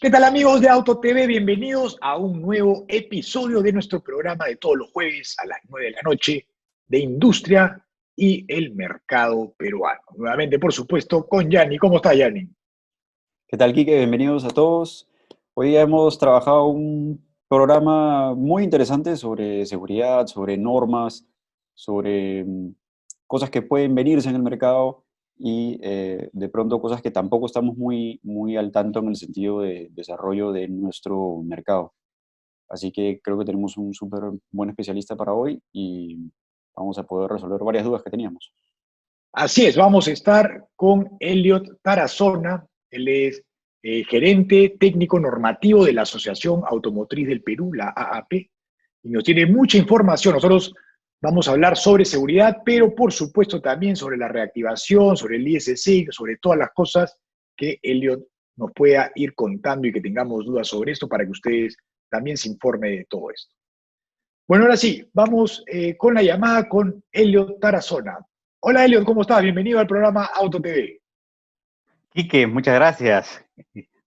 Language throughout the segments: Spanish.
¿Qué tal amigos de Auto TV? Bienvenidos a un nuevo episodio de nuestro programa de todos los jueves a las 9 de la noche de industria y el mercado peruano. Nuevamente, por supuesto, con Yanni. ¿Cómo está, Yanni? ¿Qué tal, Quique? Bienvenidos a todos. Hoy día hemos trabajado un programa muy interesante sobre seguridad, sobre normas, sobre cosas que pueden venirse en el mercado y de pronto cosas que tampoco estamos muy al tanto en el sentido de desarrollo de nuestro mercado. Así que creo que tenemos un súper buen especialista para hoy y vamos a poder resolver varias dudas que teníamos. Así es, vamos a estar con Elliot Tarazona. Él es gerente técnico normativo de la Asociación Automotriz del Perú, la AAP, y nos tiene mucha información. Nosotros vamos a hablar sobre seguridad, pero por supuesto también sobre la reactivación, sobre el ISC, sobre todas las cosas que Elliot nos pueda ir contando y que tengamos dudas sobre esto para que ustedes también se informen de todo esto. Bueno, ahora sí, vamos con la llamada con Elliot Tarazona. Hola Elliot, ¿cómo estás? Bienvenido al programa Auto TV. Quique, muchas gracias.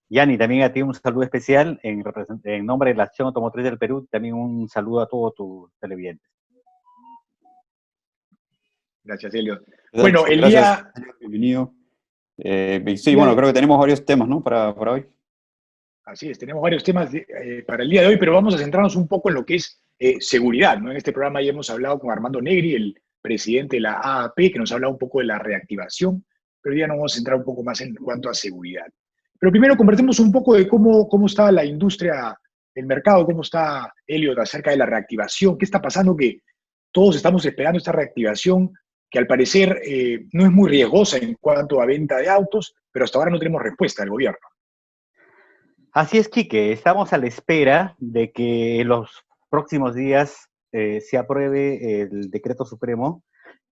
Yanni, también a ti un saludo especial en nombre de la Asociación Automotriz del Perú, también un saludo a todos tus televidentes. Gracias, Elliot. Gracias, Bueno, el gracias, día, bienvenido. Sí, día bueno, de, creo que tenemos varios temas, ¿no? Para hoy. así es, tenemos varios temas para el día de hoy, pero vamos a centrarnos un poco en lo que es seguridad, ¿no? En este programa ya hemos hablado con Armando Negri, el presidente de la AAP, que nos ha hablado un poco de la reactivación, pero ya nos vamos a centrar un poco más en cuanto a seguridad. Pero primero convertemos un poco de cómo está la industria, el mercado, cómo está Elliot acerca de la reactivación, qué está pasando que todos estamos esperando esta reactivación que al parecer no es muy riesgosa en cuanto a venta de autos, pero hasta ahora no tenemos respuesta del gobierno. Así es, Quique, estamos a la espera de que en los próximos días se apruebe el decreto supremo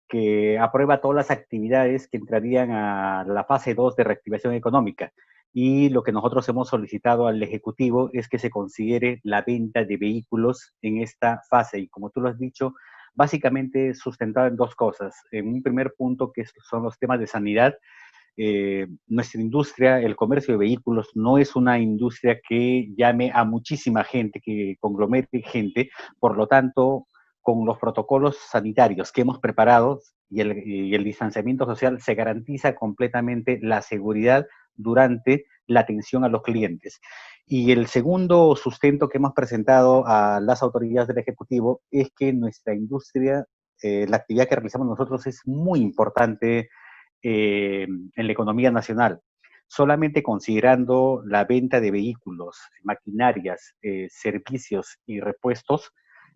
que aprueba todas las actividades que entrarían a la fase 2 de reactivación económica. Y lo que nosotros hemos solicitado al Ejecutivo es que se considere la venta de vehículos en esta fase. Y como tú lo has dicho, básicamente sustentado en dos cosas. En un primer punto, que son los temas de sanidad. Nuestra industria, el comercio de vehículos, no es una industria que llame a muchísima gente, que conglomere gente, por lo tanto, con los protocolos sanitarios que hemos preparado y el distanciamiento social se garantiza completamente la seguridad durante la atención a los clientes. Y el segundo sustento que hemos presentado a las autoridades del Ejecutivo es que nuestra industria, la actividad que realizamos nosotros es muy importante en la economía nacional. Solamente considerando la venta de vehículos, maquinarias, servicios y repuestos,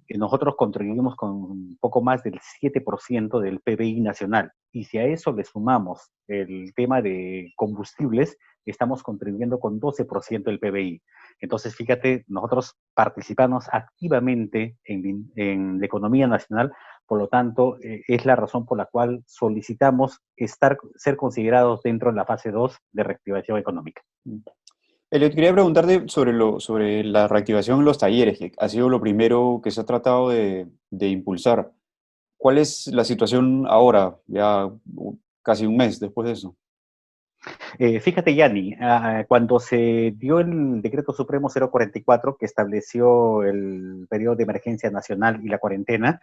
nosotros contribuimos con un poco más del 7% del PBI nacional. Y si a eso le sumamos el tema de combustibles, estamos contribuyendo con 12% del PBI. Entonces, fíjate, nosotros participamos activamente en la economía nacional, por lo tanto, es la razón por la cual solicitamos ser considerados dentro de la fase 2 de reactivación económica. Elliot, quería preguntarte sobre la reactivación en los talleres, que ha sido lo primero que se ha tratado de impulsar. ¿Cuál es la situación ahora, ya casi un mes después de eso? Fíjate, Yanni, cuando se dio el decreto supremo 044 que estableció el periodo de emergencia nacional y la cuarentena,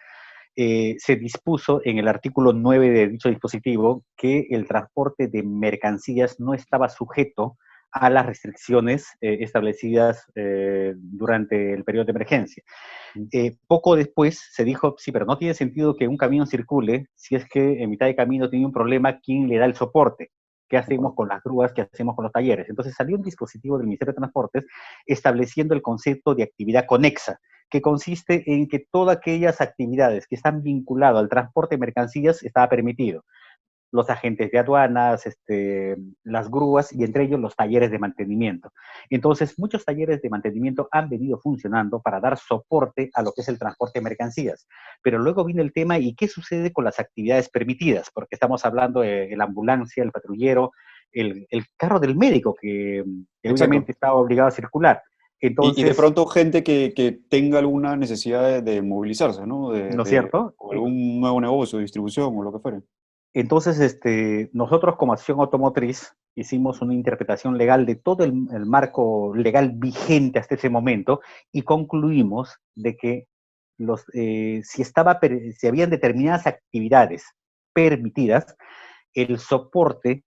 se dispuso en el artículo 9 de dicho dispositivo que el transporte de mercancías no estaba sujeto a las restricciones establecidas durante el periodo de emergencia. Poco después se dijo, sí, pero no tiene sentido que un camión circule si es que en mitad de camino tiene un problema, ¿quién le da el soporte? ¿Qué hacemos con las grúas? ¿Qué hacemos con los talleres? Entonces salió un dispositivo del Ministerio de Transportes estableciendo el concepto de actividad conexa, que consiste en que todas aquellas actividades que están vinculadas al transporte de mercancías estaba permitido. Los agentes de aduanas, las grúas y entre ellos los talleres de mantenimiento. Entonces, muchos talleres de mantenimiento han venido funcionando para dar soporte a lo que es el transporte de mercancías. Pero luego viene el tema, ¿y qué sucede con las actividades permitidas? Porque estamos hablando de la ambulancia, el patrullero, el carro del médico, que Exacto. obviamente está obligado a circular. Y de Entonces, pronto gente que tenga alguna necesidad de movilizarse, ¿no? ¿no es cierto? O algún nuevo negocio, distribución o lo que fuere. Entonces, nosotros como Acción Automotriz hicimos una interpretación legal de todo el marco legal vigente hasta ese momento y concluimos de que si habían determinadas actividades permitidas, el soporte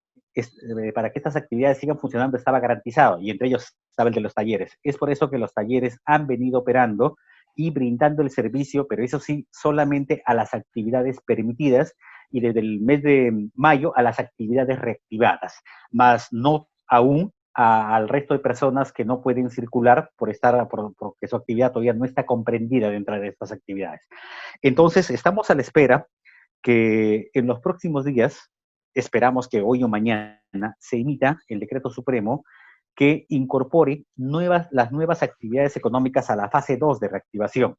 para que estas actividades sigan funcionando estaba garantizado, y entre ellos estaba el de los talleres. Es por eso que los talleres han venido operando y brindando el servicio, pero eso sí, solamente a las actividades permitidas, y desde el mes de mayo a las actividades reactivadas, más no aún al resto de personas que no pueden circular porque su actividad todavía no está comprendida dentro de estas actividades. Entonces, estamos a la espera que en los próximos días, esperamos que hoy o mañana, se emita el decreto supremo que incorpore las nuevas actividades económicas a la fase 2 de reactivación.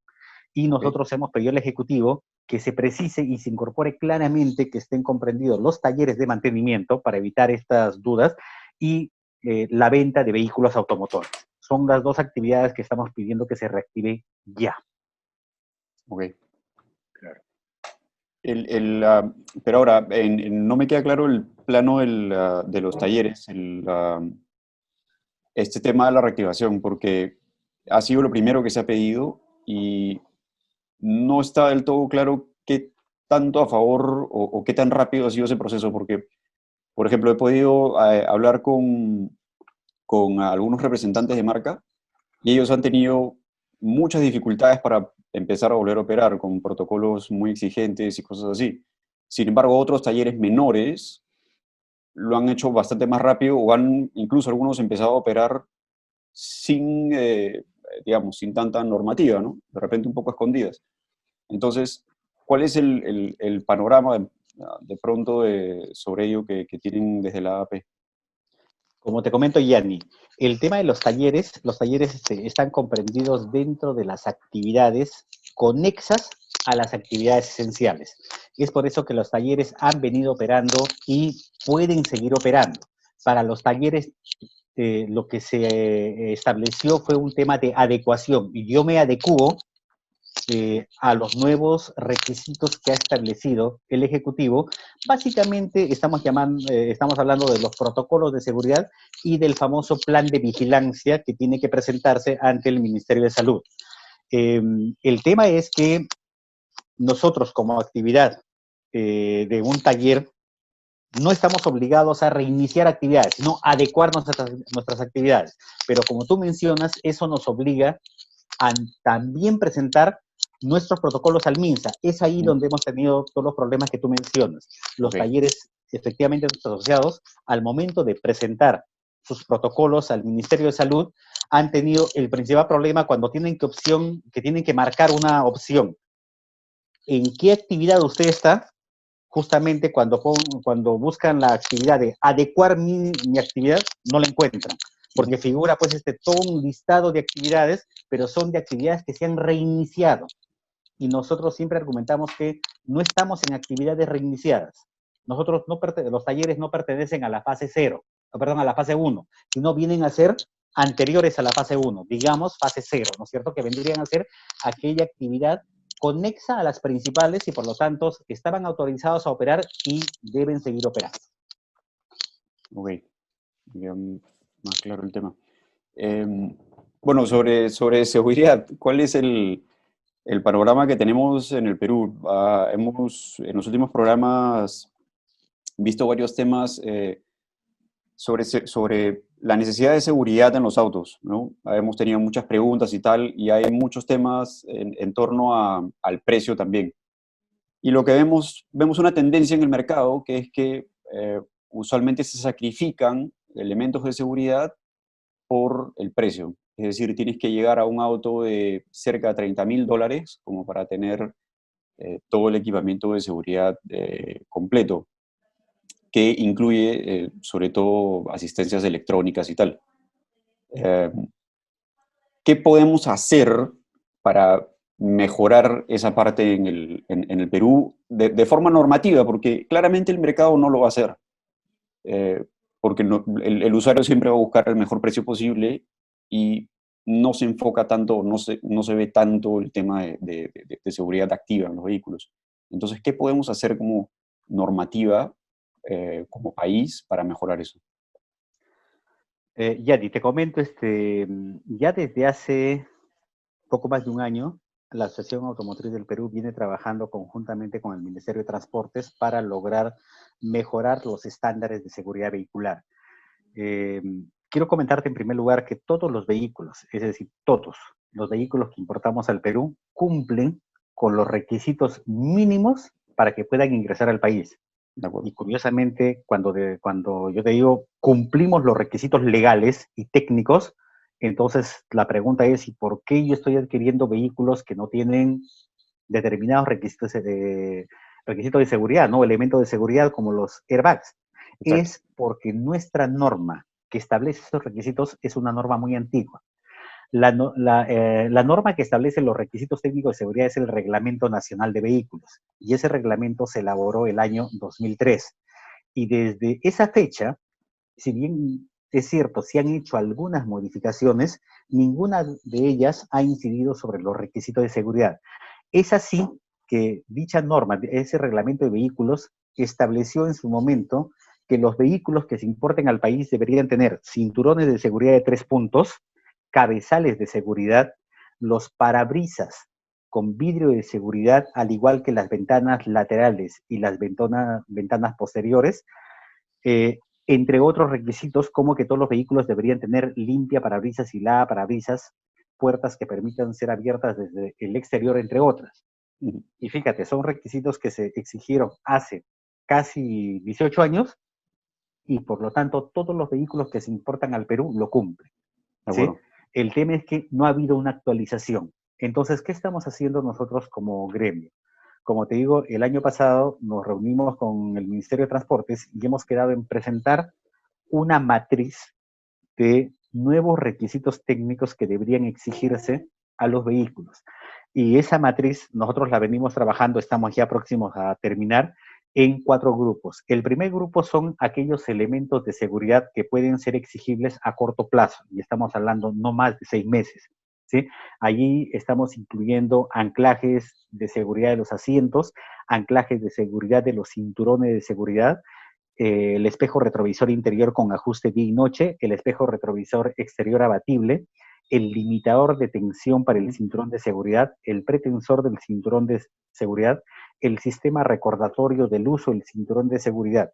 Y nosotros hemos pedido al Ejecutivo que se precise y se incorpore claramente que estén comprendidos los talleres de mantenimiento para evitar estas dudas y la venta de vehículos automotores. Son las dos actividades que estamos pidiendo que se reactive ya. Ok. Claro. Pero ahora, no me queda claro el plano de los talleres, este tema de la reactivación, porque ha sido lo primero que se ha pedido y no está del todo claro qué tanto a favor o qué tan rápido ha sido ese proceso, porque, por ejemplo, he podido hablar con algunos representantes de marca y ellos han tenido muchas dificultades para empezar a volver a operar con protocolos muy exigentes y cosas así. Sin embargo, otros talleres menores lo han hecho bastante más rápido o han incluso algunos empezado a operar sin, digamos, sin tanta normativa, ¿no? De repente un poco escondidas. Entonces, ¿cuál es el panorama de pronto sobre ello que tienen desde la AP? Como te comento, Yanni, el tema de los talleres están comprendidos dentro de las actividades conexas a las actividades esenciales. Es por eso que los talleres han venido operando y pueden seguir operando. Para los talleres, lo que se estableció fue un tema de adecuación, y yo me adecuo a los nuevos requisitos que ha establecido el Ejecutivo. Básicamente estamos hablando de los protocolos de seguridad y del famoso plan de vigilancia que tiene que presentarse ante el Ministerio de Salud. El tema es que nosotros, como actividad de un taller, no estamos obligados a reiniciar actividades, sino adecuar nuestras actividades. Pero como tú mencionas, eso nos obliga a también presentar nuestros protocolos al MINSA. Es ahí donde hemos tenido todos los problemas que tú mencionas. Los talleres, efectivamente, nuestros asociados, al momento de presentar sus protocolos al Ministerio de Salud, han tenido el principal problema cuando tienen que marcar una opción. ¿En qué actividad usted está? Justamente cuando buscan la actividad de adecuar mi actividad, no la encuentran, porque figura pues todo un listado de actividades, pero son de actividades que se han reiniciado. Y nosotros siempre argumentamos que no estamos en actividades reiniciadas. Los talleres no pertenecen a la fase 0, perdón, a la fase 1, sino vienen a ser anteriores a la fase 1, digamos fase 0, ¿no es cierto? Que vendrían a ser aquella actividad conexa a las principales y por lo tanto estaban autorizados a operar y deben seguir operando. Ok, ya más claro el tema. Bueno, sobre seguridad, ¿cuál es el panorama que tenemos en el Perú? Hemos en los últimos programas visto varios temas sobre la necesidad de seguridad en los autos, ¿no? Hemos tenido muchas preguntas y tal, y hay muchos temas en torno al precio también. Y lo que vemos una tendencia en el mercado, que es que usualmente se sacrifican elementos de seguridad por el precio. Es decir, tienes que llegar a un auto de cerca de $30,000 como para tener todo el equipamiento de seguridad completo, que incluye sobre todo asistencias electrónicas y tal. ¿Qué podemos hacer para mejorar esa parte en el Perú de forma normativa? Porque claramente el mercado no lo va a hacer. Porque el usuario siempre va a buscar el mejor precio posible y no se enfoca tanto, no se ve tanto el tema de seguridad activa en los vehículos. Entonces, ¿qué podemos hacer como normativa, como país, para mejorar eso? Yadi, te comento, ya desde hace poco más de un año, la Asociación Automotriz del Perú viene trabajando conjuntamente con el Ministerio de Transportes para lograr mejorar los estándares de seguridad vehicular. Eh, Quiero comentarte en primer lugar que todos los vehículos, es decir, todos los vehículos que importamos al Perú, cumplen con los requisitos mínimos para que puedan ingresar al país. De acuerdo. Y curiosamente, cuando yo te digo cumplimos los requisitos legales y técnicos, entonces la pregunta es, ¿y por qué yo estoy adquiriendo vehículos que no tienen determinados requisitos de seguridad, ¿no? Elementos de seguridad como los airbags? Exacto. Es porque nuestra norma que establece esos requisitos es una norma muy antigua. La norma que establece los requisitos técnicos de seguridad es el Reglamento Nacional de Vehículos, y ese reglamento se elaboró el año 2003. Y desde esa fecha, si bien es cierto, se han hecho algunas modificaciones, ninguna de ellas ha incidido sobre los requisitos de seguridad. Es así que dicha norma, ese reglamento de vehículos, estableció en su momento que los vehículos que se importen al país deberían tener cinturones de seguridad de 3 puntos, cabezales de seguridad, los parabrisas con vidrio de seguridad, al igual que las ventanas laterales y las ventanas posteriores, entre otros requisitos, como que todos los vehículos deberían tener limpia parabrisas y lava parabrisas, puertas que permitan ser abiertas desde el exterior, entre otras. Y fíjate, son requisitos que se exigieron hace casi 18 años, y por lo tanto todos los vehículos que se importan al Perú lo cumplen, De ¿sí? acuerdo. El tema es que no ha habido una actualización. Entonces, ¿qué estamos haciendo nosotros como gremio? Como te digo, el año pasado nos reunimos con el Ministerio de Transportes y hemos quedado en presentar una matriz de nuevos requisitos técnicos que deberían exigirse a los vehículos. Y esa matriz nosotros la venimos trabajando, estamos ya próximos a terminar, en 4 grupos. El primer grupo son aquellos elementos de seguridad que pueden ser exigibles a corto plazo, y estamos hablando no más de 6 meses. ¿Sí? Allí estamos incluyendo anclajes de seguridad de los asientos, anclajes de seguridad de los cinturones de seguridad, el espejo retrovisor interior con ajuste día y noche, el espejo retrovisor exterior abatible, el limitador de tensión para el cinturón de seguridad, el pretensor del cinturón de seguridad, el sistema recordatorio del uso del cinturón de seguridad.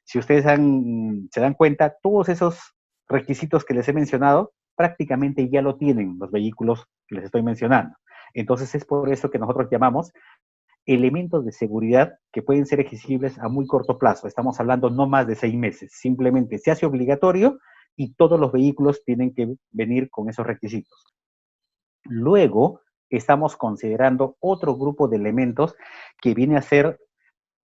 Si ustedes se dan cuenta, todos esos requisitos que les he mencionado prácticamente ya lo tienen los vehículos que les estoy mencionando. Entonces es por eso que nosotros llamamos elementos de seguridad que pueden ser exigibles a muy corto plazo. Estamos hablando no más de 6 meses. Simplemente se hace obligatorio y todos los vehículos tienen que venir con esos requisitos. Luego, estamos considerando otro grupo de elementos que viene a ser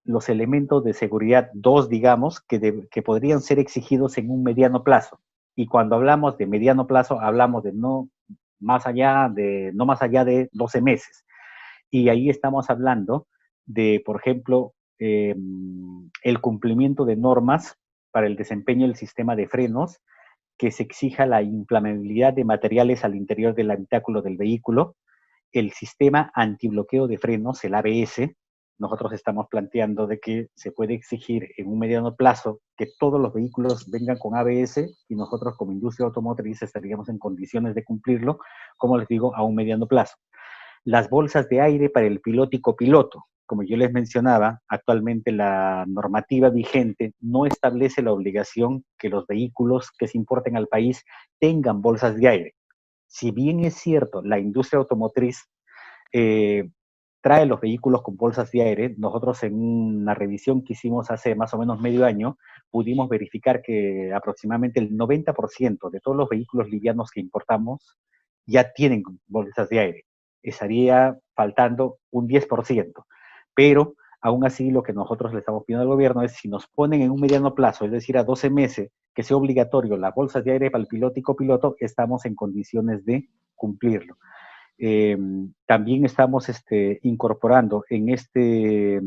los elementos de seguridad 2, digamos, que podrían ser exigidos en un mediano plazo. Y cuando hablamos de mediano plazo, hablamos de no más allá de 12 meses. Y ahí estamos hablando de, por ejemplo, el cumplimiento de normas para el desempeño del sistema de frenos, que se exija la inflamabilidad de materiales al interior del habitáculo del vehículo, el sistema antibloqueo de frenos, el ABS. Nosotros estamos planteando de que se puede exigir en un mediano plazo que todos los vehículos vengan con ABS, y nosotros como industria automotriz estaríamos en condiciones de cumplirlo, como les digo, a un mediano plazo. Las bolsas de aire para el piloto y copiloto. Como yo les mencionaba, actualmente la normativa vigente no establece la obligación que los vehículos que se importen al país tengan bolsas de aire. Si bien es cierto, la industria automotriz trae los vehículos con bolsas de aire, nosotros en una revisión que hicimos hace más o menos medio año, pudimos verificar que aproximadamente el 90% de todos los vehículos livianos que importamos ya tienen bolsas de aire. Estaría faltando un 10%, pero aún así lo que nosotros le estamos pidiendo al gobierno es, si nos ponen en un mediano plazo, es decir, a 12 meses, que sea obligatorio las bolsas de aire para el piloto y copiloto, estamos en condiciones de cumplirlo. También estamos incorporando en este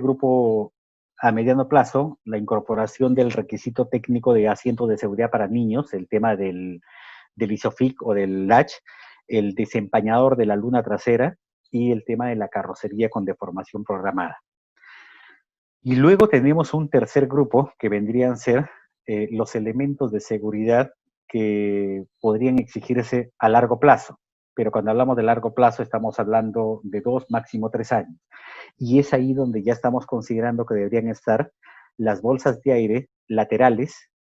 grupo a mediano plazo la incorporación del requisito técnico de asientos de seguridad para niños, el tema del ISOFIX o del latch, el desempañador de la luna trasera y el tema de la carrocería con deformación programada. Y luego tenemos un tercer grupo que vendrían a ser los elementos de seguridad que podrían exigirse a largo plazo. Pero cuando hablamos de largo plazo estamos hablando de 2, máximo 3 años. Y es ahí donde ya estamos considerando que deberían estar las bolsas de aire laterales,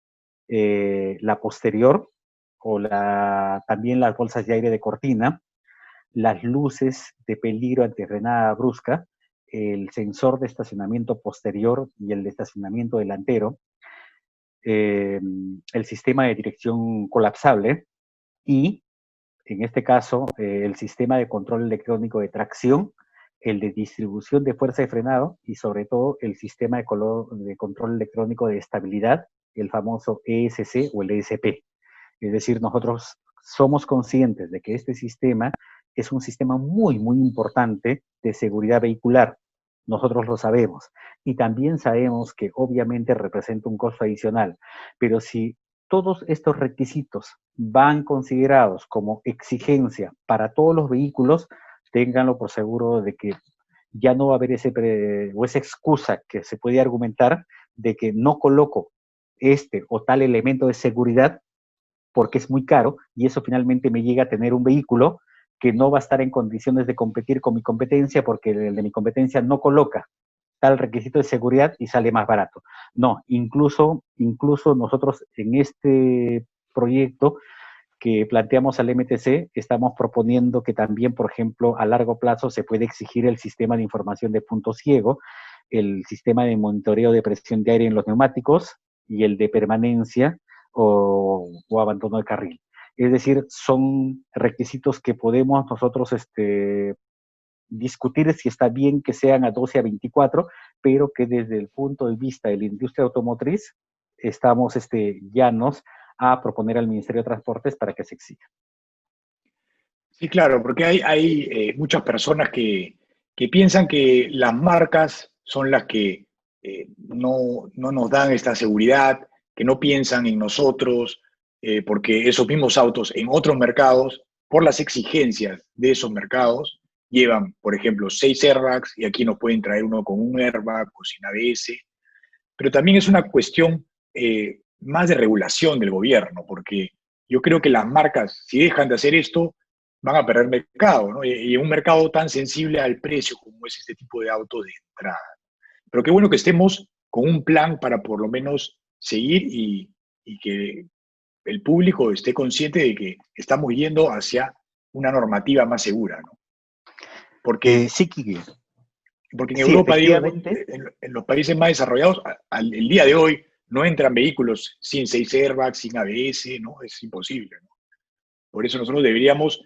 la posterior, o también las bolsas de aire de cortina, las luces de peligro ante frenada brusca, el sensor de estacionamiento posterior y el de estacionamiento delantero, el sistema de dirección colapsable y, en este caso, el sistema de control electrónico de tracción, el de distribución de fuerza de frenado y, sobre todo, el sistema de control electrónico de estabilidad, el famoso ESC o el ESP. Es decir, nosotros somos conscientes de que este sistema es un sistema muy, muy importante de seguridad vehicular. Nosotros lo sabemos. Y también sabemos que obviamente representa un costo adicional. Pero si todos estos requisitos van considerados como exigencia para todos los vehículos, ténganlo por seguro de que ya no va a haber esa excusa que se puede argumentar de que no coloco este o tal elemento de seguridad porque es muy caro y eso finalmente me llega a tener un vehículo que no va a estar en condiciones de competir con mi competencia porque el de mi competencia no coloca tal requisito de seguridad y sale más barato. No, incluso nosotros en este proyecto que planteamos al MTC, estamos proponiendo que también, por ejemplo, a largo plazo se puede exigir el sistema de información de punto ciego, el sistema de monitoreo de presión de aire en los neumáticos y el de permanencia o abandono de carril. Es decir, son requisitos que podemos nosotros discutir si está bien que sean a 12 a 24, pero que desde el punto de vista de la industria automotriz estamos llanos a proponer al Ministerio de Transportes para que se exija. Sí, claro, porque hay muchas personas que piensan que las marcas son las que no nos dan esta seguridad, que no piensan en nosotros, porque esos mismos autos en otros mercados, por las exigencias de esos mercados, llevan, por ejemplo, 6 airbags y aquí nos pueden traer uno con un airbag o sin ABS. Pero también es una cuestión más de regulación del gobierno, porque yo creo que las marcas, si dejan de hacer esto, van a perder mercado, ¿no? Y en un mercado tan sensible al precio como es este tipo de autos de entrada. Pero qué bueno que estemos con un plan para por lo menos seguir y que el público esté consciente de que estamos yendo hacia una normativa más segura, ¿no? Porque, Sí, Kiki. porque en Sí, Europa, digo, efectivamente. en los países más desarrollados, el día de hoy no entran vehículos sin 6 airbags, sin ABS, ¿no? Es imposible, ¿no? Por eso nosotros deberíamos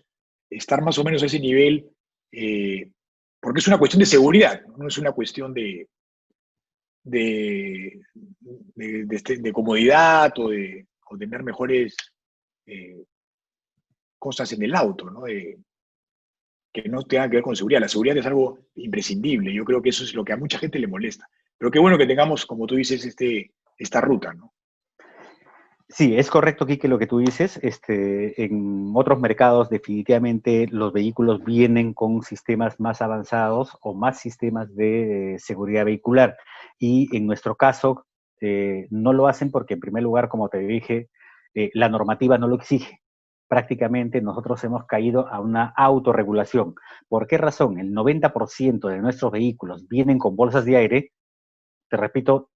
estar más o menos a ese nivel, porque es una cuestión de seguridad, no es una cuestión de comodidad o tener mejores cosas en el auto, ¿no? Que no tengan que ver con seguridad. La seguridad es algo imprescindible. Yo creo que eso es lo que a mucha gente le molesta. Pero qué bueno que tengamos, como tú dices, esta ruta, ¿no? Sí, es correcto, Quique, lo que tú dices. En otros mercados definitivamente los vehículos vienen con sistemas más avanzados o más sistemas de seguridad vehicular. Y en nuestro caso no lo hacen porque, en primer lugar, como te dije, la normativa no lo exige. Prácticamente nosotros hemos caído a una autorregulación. ¿Por qué razón? El 90% de nuestros vehículos vienen con bolsas de aire. Te repito,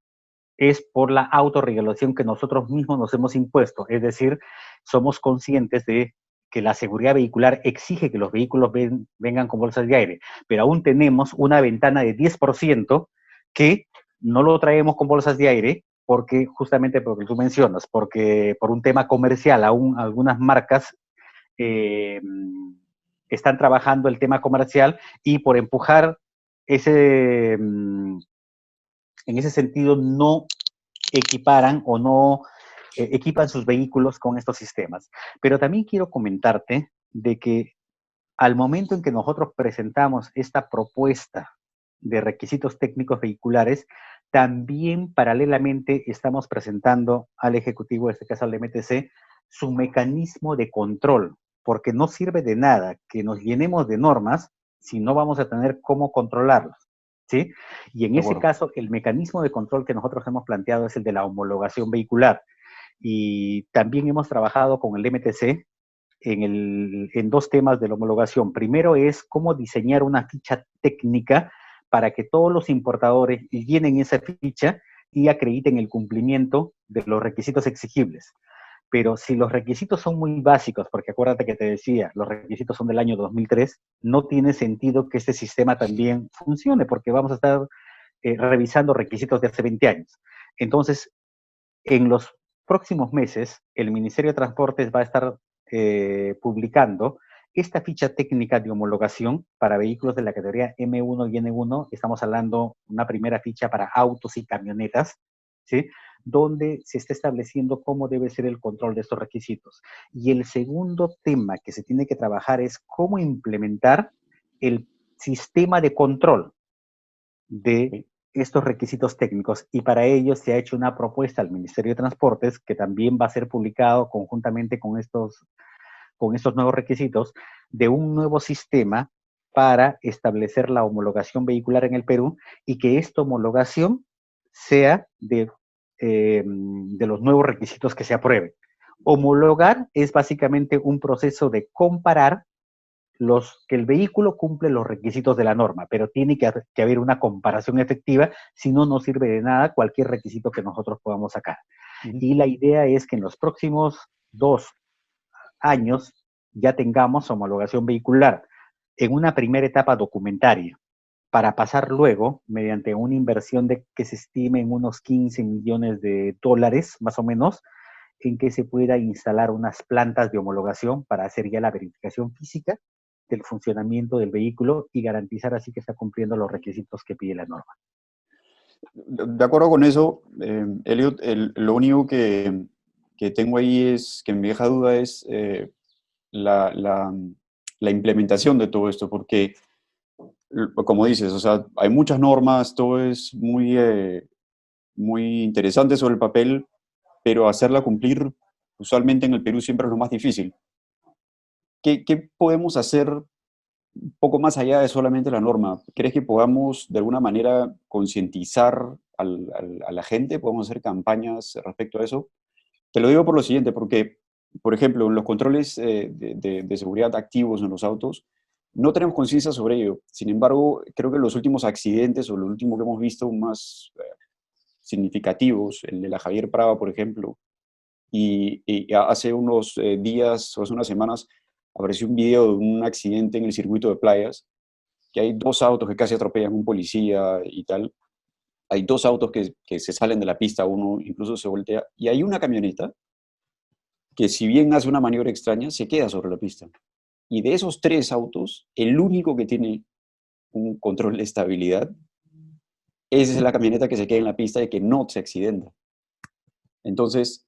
es por la autorregulación que nosotros mismos nos hemos impuesto. Es decir, somos conscientes de que la seguridad vehicular exige que los vehículos vengan con bolsas de aire, pero aún tenemos una ventana de 10% que no lo traemos con bolsas de aire porque, justamente por lo que tú mencionas, porque por un tema comercial, aún algunas marcas están trabajando el tema comercial y por empujar en ese sentido no equiparan o no equipan sus vehículos con estos sistemas. Pero también quiero comentarte de que al momento en que nosotros presentamos esta propuesta de requisitos técnicos vehiculares, también paralelamente estamos presentando al Ejecutivo, en este caso al MTC, su mecanismo de control, porque no sirve de nada que nos llenemos de normas si no vamos a tener cómo controlarlas, ¿sí? Y en ese caso, el mecanismo de control que nosotros hemos planteado es el de la homologación vehicular. Y también hemos trabajado con el MTC en dos temas de la homologación. Primero es cómo diseñar una ficha técnica para que todos los importadores llenen esa ficha y acrediten el cumplimiento de los requisitos exigibles. Pero si los requisitos son muy básicos, porque acuérdate que te decía, los requisitos son del año 2003, no tiene sentido que este sistema también funcione, porque vamos a estar revisando requisitos de hace 20 años. Entonces, en los próximos meses, el Ministerio de Transportes va a estar publicando esta ficha técnica de homologación para vehículos de la categoría M1 y N1. Estamos hablando de una primera ficha para autos y camionetas, ¿sí? Donde se está estableciendo cómo debe ser el control de estos requisitos. Y el segundo tema que se tiene que trabajar es cómo implementar el sistema de control de estos requisitos técnicos, y para ello se ha hecho una propuesta al Ministerio de Transportes que también va a ser publicado conjuntamente con estos nuevos requisitos, de un nuevo sistema para establecer la homologación vehicular en el Perú, y que esta homologación sea de los nuevos requisitos que se aprueben. Homologar es básicamente un proceso de comparar que el vehículo cumple los requisitos de la norma, pero tiene que haber una comparación efectiva, si no, no sirve de nada cualquier requisito que nosotros podamos sacar. Y la idea es que en los próximos 2 años ya tengamos homologación vehicular en una primera etapa documentaria, para pasar luego, mediante una inversión que se estime en unos 15 millones de dólares, más o menos, en que se pueda instalar unas plantas de homologación para hacer ya la verificación física del funcionamiento del vehículo y garantizar así que está cumpliendo los requisitos que pide la norma. De acuerdo con eso, Elliot, lo único que tengo ahí es, que me deja duda es la implementación de todo esto, porque, como dices, o sea, hay muchas normas, todo es muy interesante sobre el papel, pero hacerla cumplir usualmente en el Perú siempre es lo más difícil. ¿Qué podemos hacer un poco más allá de solamente la norma? ¿Crees que podamos de alguna manera concientizar a la gente? ¿Podemos hacer campañas respecto a eso? Te lo digo por lo siguiente, porque, por ejemplo, en los controles de seguridad activos en los autos, no tenemos conciencia sobre ello. Sin embargo, creo que los últimos accidentes o lo último que hemos visto más significativos, el de la Javier Prava, por ejemplo, y hace unos días o hace unas semanas apareció un video de un accidente en el circuito de playas, que hay 2 autos que casi atropellan a un policía y tal. Hay 2 autos que se salen de la pista, uno incluso se voltea, y hay una camioneta que, si bien hace una maniobra extraña, se queda sobre la pista. Y de esos 3 autos, el único que tiene un control de estabilidad, esa es la camioneta que se queda en la pista y que no se accidenta. Entonces,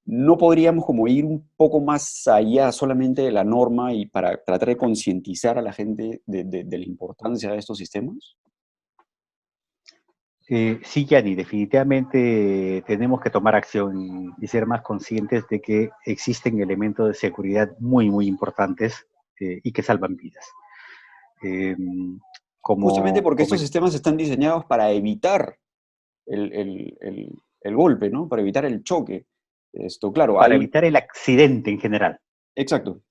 ¿no podríamos como ir un poco más allá solamente de la norma y para tratar de concientizar a la gente de la importancia de estos sistemas? Sí, Yanni, definitivamente tenemos que tomar acción y ser más conscientes de que existen elementos de seguridad muy, muy importantes y que salvan vidas. Justamente porque Como estos sistemas están diseñados para evitar el golpe, ¿no? Para evitar el choque. Claro, para evitar el accidente en general. Exacto.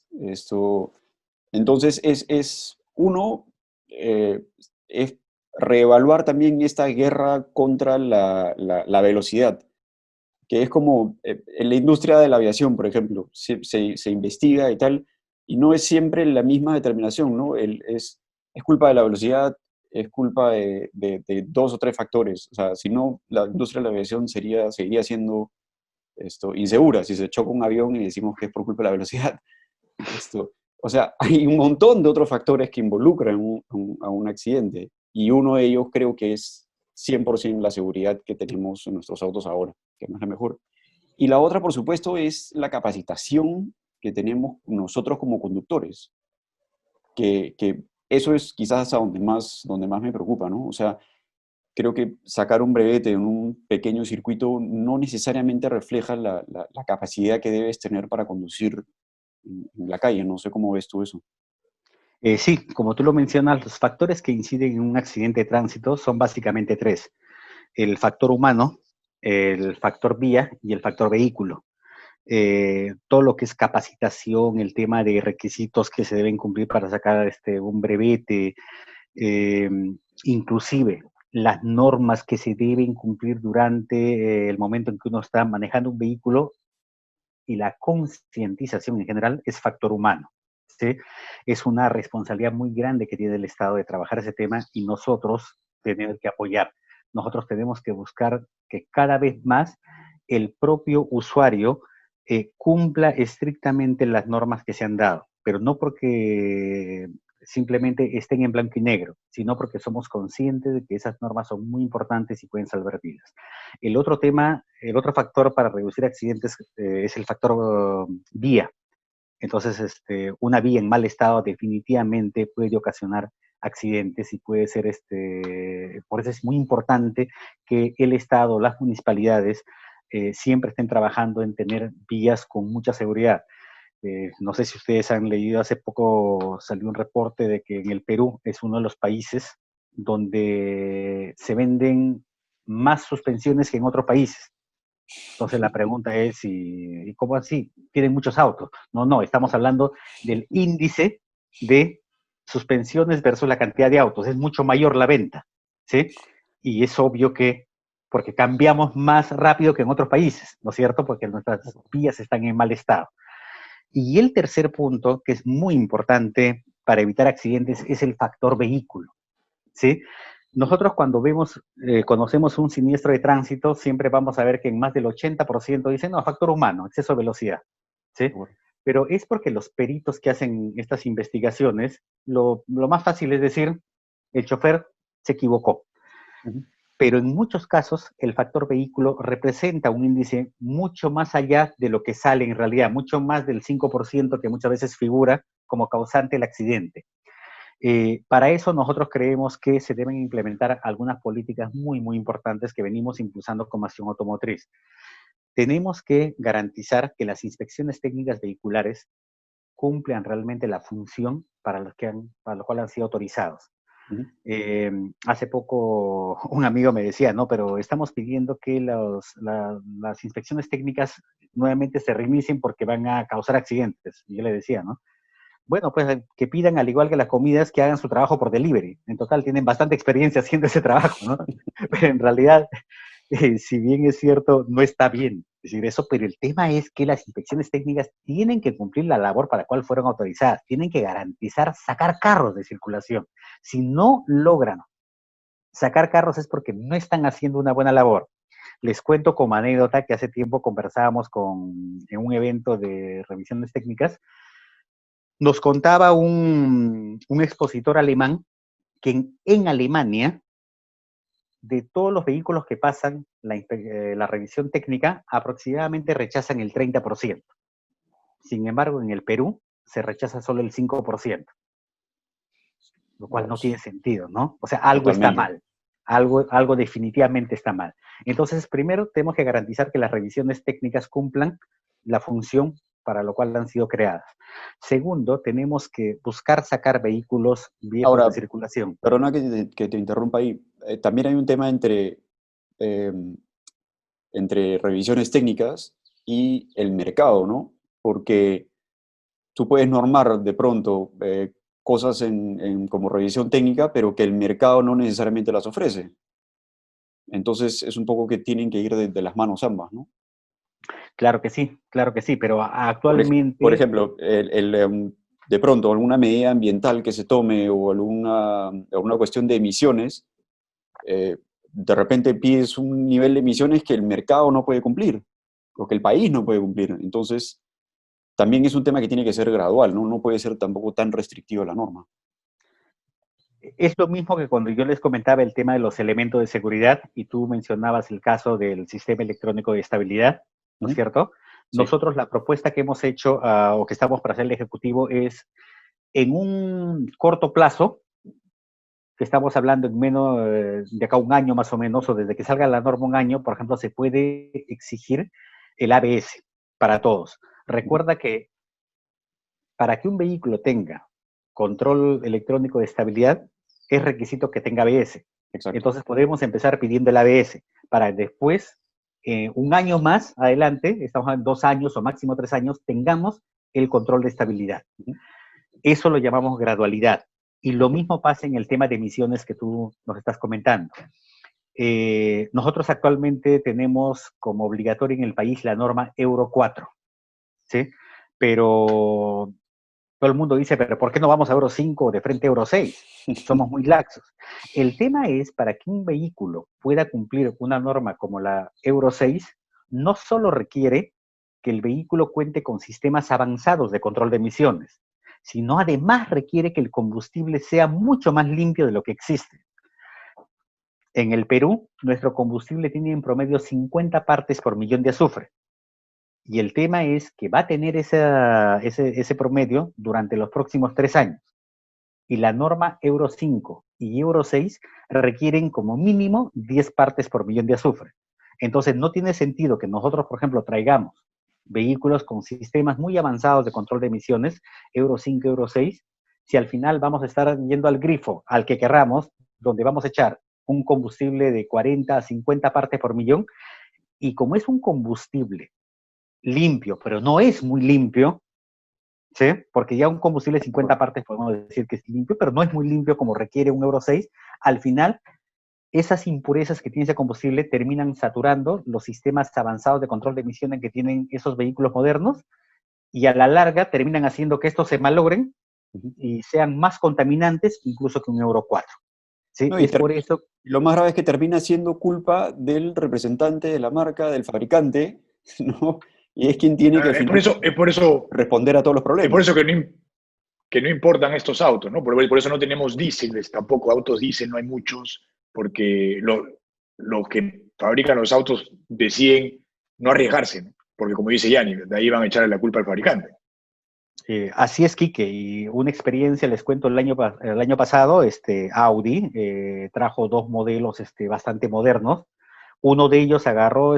Entonces, es reevaluar también esta guerra contra la velocidad, que es como en la industria de la aviación, por ejemplo, se investiga y tal, y no es siempre la misma determinación, ¿no? Es culpa de la velocidad, es culpa de 2 o 3 factores. O sea, si no, la industria de la aviación seguiría siendo insegura si se choca un avión y decimos que es por culpa de la velocidad. O sea, hay un montón de otros factores que involucran a un accidente, y uno de ellos creo que es 100% la seguridad que tenemos en nuestros autos ahora, que no es la mejor. Y la otra, por supuesto, es la capacitación que tenemos nosotros como conductores, que eso es quizás a donde más me preocupa, ¿no? O sea, creo que sacar un brevete en un pequeño circuito no necesariamente refleja la capacidad que debes tener para conducir en la calle. No sé cómo ves tú eso. Sí, como tú lo mencionas, los factores que inciden en un accidente de tránsito son básicamente 3. El factor humano, el factor vía y el factor vehículo. Todo lo que es capacitación, el tema de requisitos que se deben cumplir para sacar un brevete, eh, inclusive las normas que se deben cumplir durante el momento en que uno está manejando un vehículo y la concientización en general es factor humano. ¿Sí? Es una responsabilidad muy grande que tiene el Estado de trabajar ese tema y nosotros tenemos que apoyar. Nosotros tenemos que buscar que cada vez más el propio usuario cumpla estrictamente las normas que se han dado, pero no porque simplemente estén en blanco y negro, sino porque somos conscientes de que esas normas son muy importantes y pueden salvar vidas. El otro tema, el otro factor para reducir accidentes es el factor vía. Entonces, una vía en mal estado definitivamente puede ocasionar accidentes y puede ser, por eso es muy importante que el Estado, las municipalidades, siempre estén trabajando en tener vías con mucha seguridad. No sé si ustedes han leído, hace poco salió un reporte de que en el Perú es uno de los países donde se venden más suspensiones que en otros países. Entonces la pregunta es, ¿y cómo así? Tienen muchos autos. No, estamos hablando del índice de suspensiones versus la cantidad de autos. Es mucho mayor la venta, ¿sí? Y es obvio que, porque cambiamos más rápido que en otros países, ¿no es cierto? Porque nuestras vías están en mal estado. Y el tercer punto, que es muy importante para evitar accidentes, es el factor vehículo, ¿sí? Nosotros cuando conocemos un siniestro de tránsito, siempre vamos a ver que en más del 80% dicen, no, factor humano, exceso de velocidad, ¿sí? Pero es porque los peritos que hacen estas investigaciones, lo más fácil es decir, el chofer se equivocó. Pero en muchos casos el factor vehículo representa un índice mucho más allá de lo que sale en realidad, mucho más del 5% que muchas veces figura como causante del accidente. Para eso nosotros creemos que se deben implementar algunas políticas muy, muy importantes que venimos impulsando como Acción Automotriz. Tenemos que garantizar que las inspecciones técnicas vehiculares cumplan realmente la función para la cual han sido autorizados. Hace poco un amigo me decía, no, pero estamos pidiendo que las inspecciones técnicas nuevamente se reinicien porque van a causar accidentes. Y yo le decía, ¿no? Bueno, pues que pidan, al igual que las comidas, que hagan su trabajo por delivery. En total, tienen bastante experiencia haciendo ese trabajo, ¿no? Pero en realidad, si bien es cierto, no está bien decir eso, pero el tema es que las inspecciones técnicas tienen que cumplir la labor para la cual fueron autorizadas. Tienen que garantizar sacar carros de circulación. Si no logran sacar carros es porque no están haciendo una buena labor. Les cuento como anécdota que hace tiempo conversábamos en un evento de revisiones técnicas. Nos contaba un expositor alemán que en Alemania, de todos los vehículos que pasan la revisión técnica, aproximadamente rechazan el 30%. Sin embargo, en el Perú se rechaza solo el 5%, lo cual no tiene sentido, ¿no? O sea, algo está mal. Algo definitivamente está mal. Entonces, primero tenemos que garantizar que las revisiones técnicas cumplan la función para lo cual han sido creadas. Segundo, tenemos que buscar sacar vehículos viejos de circulación. Perdona que te interrumpa ahí. También hay un tema entre revisiones técnicas y el mercado, ¿no? Porque tú puedes normar de pronto cosas como revisión técnica, pero que el mercado no necesariamente las ofrece. Entonces es un poco que tienen que ir de las manos ambas, ¿no? Claro que sí, pero actualmente... Por ejemplo, de pronto alguna medida ambiental que se tome o alguna cuestión de emisiones, de repente pides un nivel de emisiones que el mercado no puede cumplir, o que el país no puede cumplir. Entonces, también es un tema que tiene que ser gradual, ¿no? No puede ser tampoco tan restrictiva la norma. Es lo mismo que cuando yo les comentaba el tema de los elementos de seguridad y tú mencionabas el caso del sistema electrónico de estabilidad, ¿no es cierto? Sí. Nosotros la propuesta que hemos hecho o que estamos para hacer el Ejecutivo es en un corto plazo, que estamos hablando en menos de acá un año más o menos, o desde que salga la norma un año, por ejemplo, se puede exigir el ABS para todos. Recuerda que para que un vehículo tenga control electrónico de estabilidad, es requisito que tenga ABS. Exacto. Entonces podemos empezar pidiendo el ABS para después un año más adelante, estamos en 2 años o máximo 3 años, tengamos el control de estabilidad. Eso lo llamamos gradualidad. Y lo mismo pasa en el tema de emisiones que tú nos estás comentando. Nosotros actualmente tenemos como obligatoria en el país la norma Euro 4, ¿sí? Pero todo el mundo dice, pero ¿por qué no vamos a Euro 5 de frente a Euro 6? Somos muy laxos. El tema es, para que un vehículo pueda cumplir una norma como la Euro 6, no solo requiere que el vehículo cuente con sistemas avanzados de control de emisiones, sino además requiere que el combustible sea mucho más limpio de lo que existe. En el Perú, nuestro combustible tiene en promedio 50 partes por millón de azufre. Y el tema es que va a tener ese promedio durante los próximos 3 años. Y la norma Euro 5 y Euro 6 requieren como mínimo 10 partes por millón de azufre. Entonces, no tiene sentido que nosotros, por ejemplo, traigamos vehículos con sistemas muy avanzados de control de emisiones, Euro 5, Euro 6, si al final vamos a estar yendo al grifo, al que querramos, donde vamos a echar un combustible de 40 a 50 partes por millón, y como es un combustible limpio, pero no es muy limpio, ¿sí? Porque ya un combustible de 50 partes podemos decir que es limpio, pero no es muy limpio como requiere un Euro 6. Al final, esas impurezas que tiene ese combustible terminan saturando los sistemas avanzados de control de emisiones que tienen esos vehículos modernos y a la larga terminan haciendo que estos se malogren y sean más contaminantes incluso que un Euro 4. ¿Sí? No, Es por eso. lo más grave es que termina siendo culpa del representante de la marca, del fabricante, ¿no? Y es quien tiene que al Es final por eso, responder a todos los es por problemas. eso que no importan estos autos, ¿no? Por eso no tenemos diésel, tampoco autos diésel, no hay muchos, porque los que fabrican los autos deciden no arriesgarse, ¿no? Porque como dice Yanni, de ahí van a echarle la culpa al fabricante. Así es, Quique, y una experiencia, les cuento, el año pasado, Audi trajo 2 modelos bastante modernos. Uno de ellos agarró,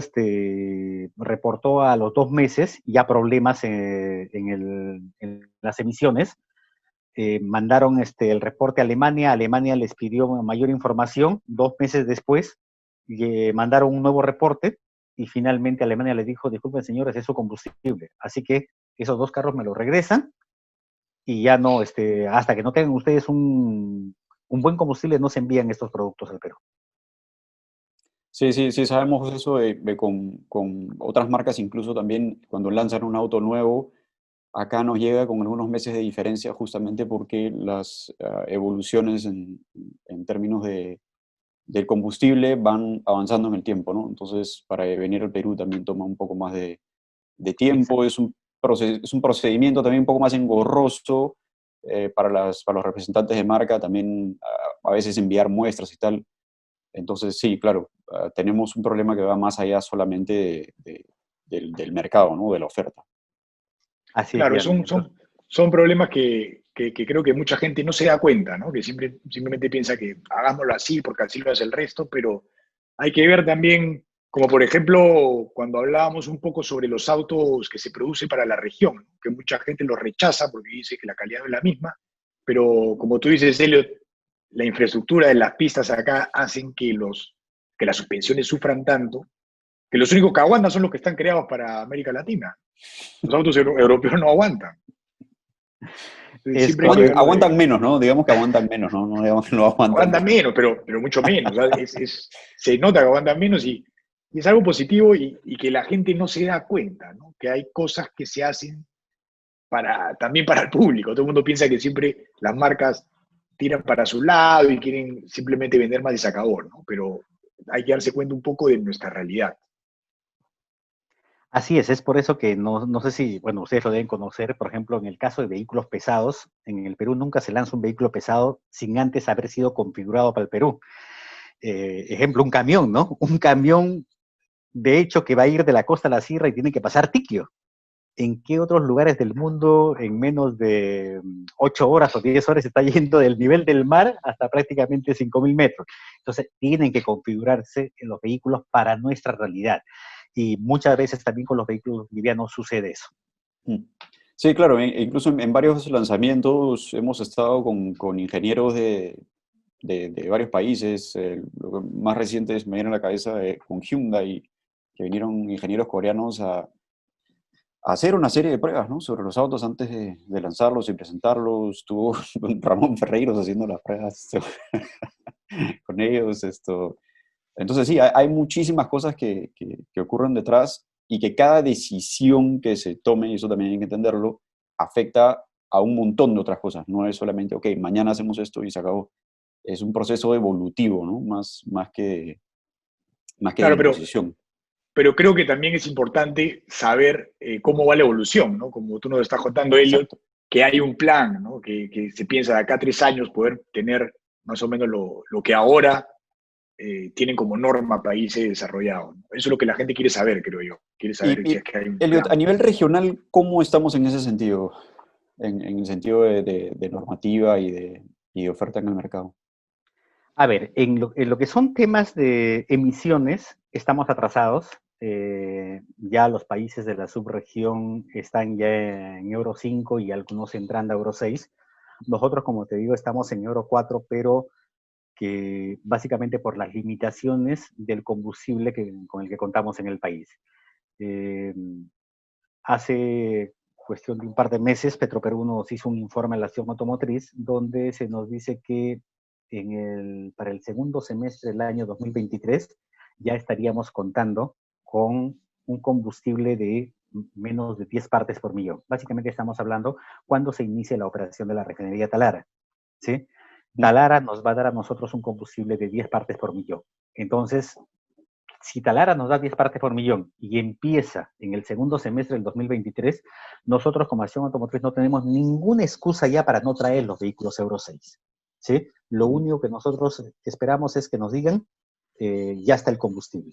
reportó a los 2 meses ya problemas en las emisiones. Mandaron el reporte a Alemania, Alemania les pidió mayor información, 2 meses después mandaron un nuevo reporte y finalmente Alemania les dijo, disculpen señores, es su combustible. Así que esos 2 carros me los regresan y ya no, hasta que no tengan ustedes un buen combustible, no se envían estos productos al Perú. Sí, sí, sí, sabemos eso con otras marcas, incluso también cuando lanzan un auto nuevo, acá nos llega con algunos meses de diferencia justamente porque las evoluciones en términos del combustible van avanzando en el tiempo, ¿no? Entonces, para venir al Perú también toma un poco más de tiempo, es un procedimiento también un poco más engorroso para los representantes de marca, también a veces enviar muestras y tal. Entonces, sí, claro, tenemos un problema que va más allá solamente del mercado, ¿no? De la oferta. Así es, Claro, Yanni. Entonces, son problemas que creo que mucha gente no se da cuenta, ¿no? Que simplemente piensa que hagámoslo así porque así lo hace el resto, pero hay que ver también, como por ejemplo, cuando hablábamos un poco sobre los autos que se producen para la región, ¿no? Que mucha gente los rechaza porque dice que la calidad no es la misma, pero como tú dices, Elliot, la infraestructura de las pistas acá hacen que las suspensiones sufran tanto, que los únicos que aguantan son los que están creados para América Latina. Los autos europeos no aguantan. es Siempre hay que verlo Aguantan menos, ¿no? Digamos que aguantan menos, ¿no? No digamos que no aguantan. aguantan menos, pero mucho menos. Se nota que aguantan menos y es algo positivo y que la gente no se da cuenta, ¿no? Que hay cosas que se hacen también para el público. Todo el mundo piensa que siempre las marcas tiran para su lado y quieren simplemente vender más y se acabó, ¿no? Pero hay que darse cuenta un poco de nuestra realidad. Así es por eso que no sé si, bueno, ustedes lo deben conocer, por ejemplo, en el caso de vehículos pesados, en el Perú nunca se lanza un vehículo pesado sin antes haber sido configurado para el Perú. Ejemplo, un camión, ¿no? Un camión, de hecho, que va a ir de la costa a la sierra y tiene que pasar Tiquio. ¿En qué otros lugares del mundo en menos de 8 horas o 10 horas está yendo del nivel del mar hasta prácticamente 5.000 metros? Entonces, tienen que configurarse en los vehículos para nuestra realidad. Y muchas veces también con los vehículos livianos sucede eso. Sí, claro, incluso en varios lanzamientos hemos estado con ingenieros de varios países. Lo más reciente me viene a la cabeza con Hyundai, que vinieron ingenieros coreanos a hacer una serie de pruebas, ¿no? Sobre los autos antes de lanzarlos y presentarlos. Estuvo Ramón Ferreiros haciendo las pruebas con ellos. Entonces sí, hay muchísimas cosas que ocurren detrás y que cada decisión que se tome, y eso también hay que entenderlo, afecta a un montón de otras cosas. No es solamente, ok, mañana hacemos esto y se acabó. Es un proceso evolutivo, ¿no? Más que de Claro, imposición. pero creo que también es importante saber cómo va la evolución, ¿no? Como tú nos estás contando, Elliot, Exacto. que hay un plan, ¿no? Que se piensa de acá a 3 años poder tener más o menos lo que ahora tienen como norma países desarrollados, ¿no? Eso es lo que la gente quiere saber, creo yo. Quiere saber si es que hay un Elliot, a plan. nivel regional, ¿cómo estamos en ese sentido? En el sentido de normativa y de oferta en el mercado. A ver, en lo que son temas de emisiones, estamos atrasados. Ya los países de la subregión están ya en Euro 5 y algunos entrando a Euro 6. Nosotros, como te digo, estamos en Euro 4, pero que básicamente por las limitaciones del combustible con el que contamos en el país. Hace cuestión de un par de meses, Petroperú nos hizo un informe a la acción automotriz donde se nos dice que para el segundo semestre del año 2023 ya estaríamos contando con un combustible de menos de 10 partes por millón. Básicamente estamos hablando cuando se inicie la operación de la refinería Talara, ¿sí? Talara nos va a dar a nosotros un combustible de 10 partes por millón. Entonces, si Talara nos da 10 partes por millón y empieza en el segundo semestre del 2023, nosotros como Acción Automotriz no tenemos ninguna excusa ya para no traer los vehículos Euro 6. ¿Sí? Lo único que nosotros esperamos es que nos digan, ya está el combustible.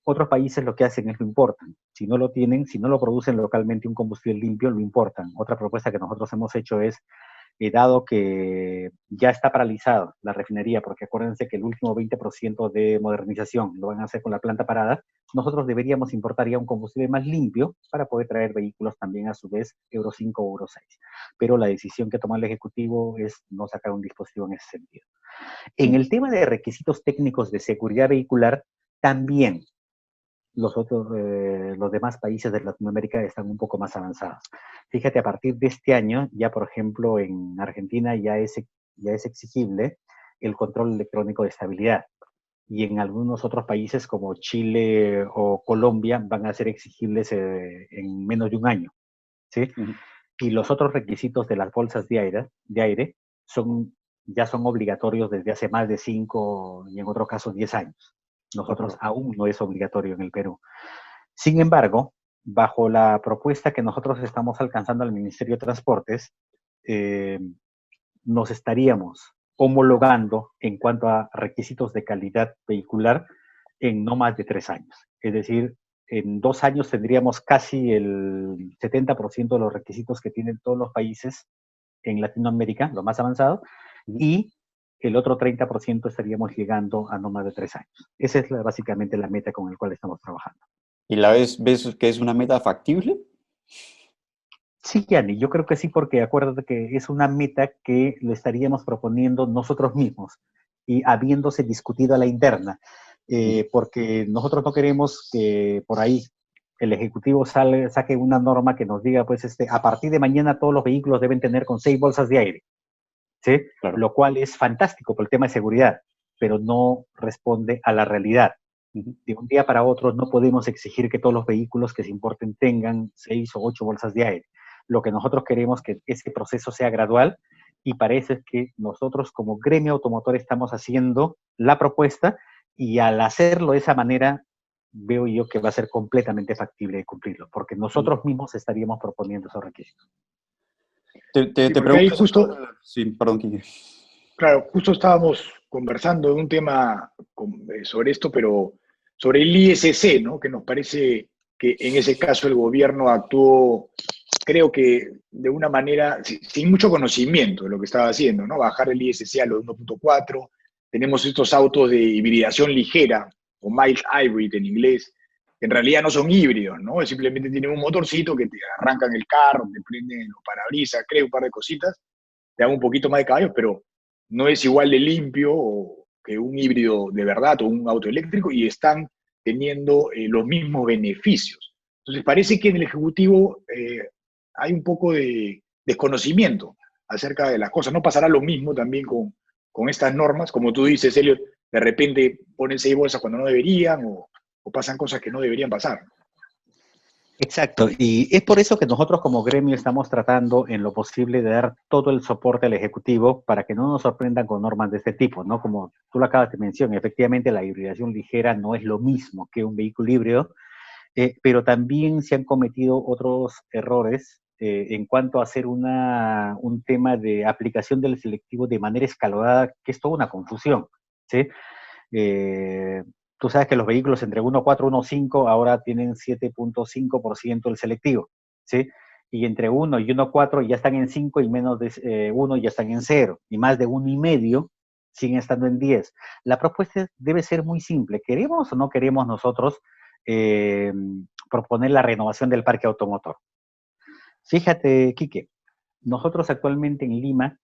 Otros países lo que hacen es lo importan. Si no lo tienen, si no lo producen localmente un combustible limpio, lo importan. Otra propuesta que nosotros hemos hecho es, dado que ya está paralizada la refinería, porque acuérdense que el último 20% de modernización lo van a hacer con la planta parada, nosotros deberíamos importar ya un combustible más limpio para poder traer vehículos también a su vez Euro 5 o Euro 6. Pero la decisión que toma el Ejecutivo es no sacar un dispositivo en ese sentido. En el tema de requisitos técnicos de seguridad vehicular, también los demás países de Latinoamérica están un poco más avanzados. Fíjate, a partir de este año, ya por ejemplo en Argentina ya es exigible el control electrónico de estabilidad. Y en algunos otros países como Chile o Colombia van a ser exigibles en menos de un año, ¿sí? Y los otros requisitos de las bolsas de aire ya son obligatorios desde hace más de 5 y en otros casos 10 años. Nosotros aún no es obligatorio en el Perú. Sin embargo, bajo la propuesta que nosotros estamos alcanzando al Ministerio de Transportes, nos estaríamos homologando en cuanto a requisitos de calidad vehicular en no más de 3 años. Es decir, en 2 años tendríamos casi el 70% de los requisitos que tienen todos los países en Latinoamérica, lo más avanzado, y el otro 30% estaríamos llegando a no más de 3 años. Esa es básicamente la meta con la cual estamos trabajando. ¿Y ves que es una meta factible? Sí, Yanni, yo creo que sí, porque acuérdate que es una meta que lo estaríamos proponiendo nosotros mismos y habiéndose discutido a la interna, porque nosotros no queremos que por ahí el Ejecutivo saque una norma que nos diga, pues, a partir de mañana todos los vehículos deben tener con 6 bolsas de aire, ¿sí? Claro. Lo cual es fantástico por el tema de seguridad, pero no responde a la realidad. De un día para otro no podemos exigir que todos los vehículos que se importen tengan 6 o 8 bolsas de aire. Lo que nosotros queremos es que ese proceso sea gradual y parece que nosotros como gremio automotor estamos haciendo la propuesta y al hacerlo de esa manera veo yo que va a ser completamente factible cumplirlo, porque nosotros mismos estaríamos proponiendo esos requisitos. Te pregunto justo... Sí, perdón, Quique. Claro, justo estábamos conversando de un tema sobre esto, pero sobre el ISC, ¿no? Que nos parece que en ese caso el gobierno actuó, creo que de una manera, sin mucho conocimiento de lo que estaba haciendo, ¿no? Bajar el ISC a los 1.4, tenemos estos autos de hibridación ligera, o mild hybrid en inglés, que en realidad no son híbridos, ¿no? Simplemente tienen un motorcito que te arrancan el carro, te prenden los parabrisas, creo, un par de cositas, te dan un poquito más de caballos, pero no es igual de limpio que un híbrido de verdad o un auto eléctrico, y están teniendo los mismos beneficios. Entonces, parece que en el Ejecutivo hay un poco de desconocimiento acerca de las cosas. ¿No pasará lo mismo también con estas normas? Como tú dices, Elliot, de repente ponen 6 bolsas cuando no deberían o pasan cosas que no deberían pasar. Exacto, y es por eso que nosotros como gremio estamos tratando en lo posible de dar todo el soporte al Ejecutivo para que no nos sorprendan con normas de este tipo, ¿no? Como tú lo acabas de mencionar, efectivamente la hibridación ligera no es lo mismo que un vehículo híbrido, pero también se han cometido otros errores en cuanto a hacer un tema de aplicación del selectivo de manera escalonada, que es toda una confusión, ¿sí? Eh, Tú sabes que los vehículos entre 1.4 y 1.5 ahora tienen 7.5% del selectivo, ¿sí? Y entre 1 y 1.4 ya están en 5 y menos de 1 ya están en 0. Y más de 1,5 siguen estando en 10. La propuesta debe ser muy simple. ¿Queremos o no queremos nosotros eh, proponer la renovación del parque automotor? Fíjate, Quique, nosotros actualmente en Lima,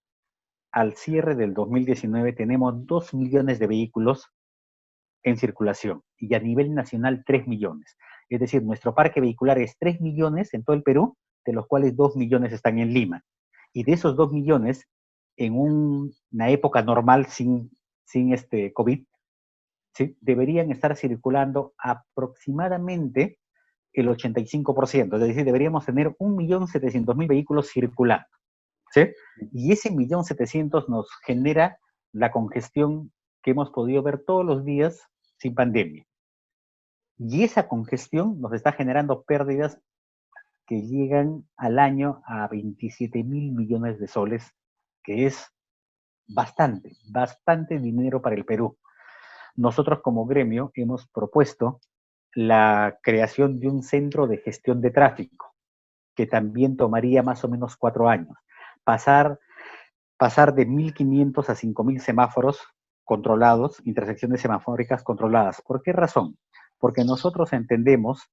al cierre del 2019, tenemos 2 millones de vehículos en circulación y a nivel nacional 3 millones. Es decir, nuestro parque vehicular es 3 millones en todo el Perú, de los cuales 2 millones están en Lima. Y de esos 2 millones, en una época normal sin COVID, ¿sí? Deberían estar circulando aproximadamente el 85%, es decir, deberíamos tener 1.700.000 vehículos circulando, ¿sí? Y ese 1.700.000 nos genera la congestión que hemos podido ver todos los días sin pandemia. Y esa congestión nos está generando pérdidas que llegan al año a 27.000 millones de soles, que es bastante dinero para el Perú. Nosotros como gremio hemos propuesto la creación de un centro de gestión de tráfico, que también tomaría más o menos 4 años. Pasar de 1.500 a 5.000 semáforos controlados, intersecciones semafóricas controladas. ¿Por qué razón? Porque nosotros entendemos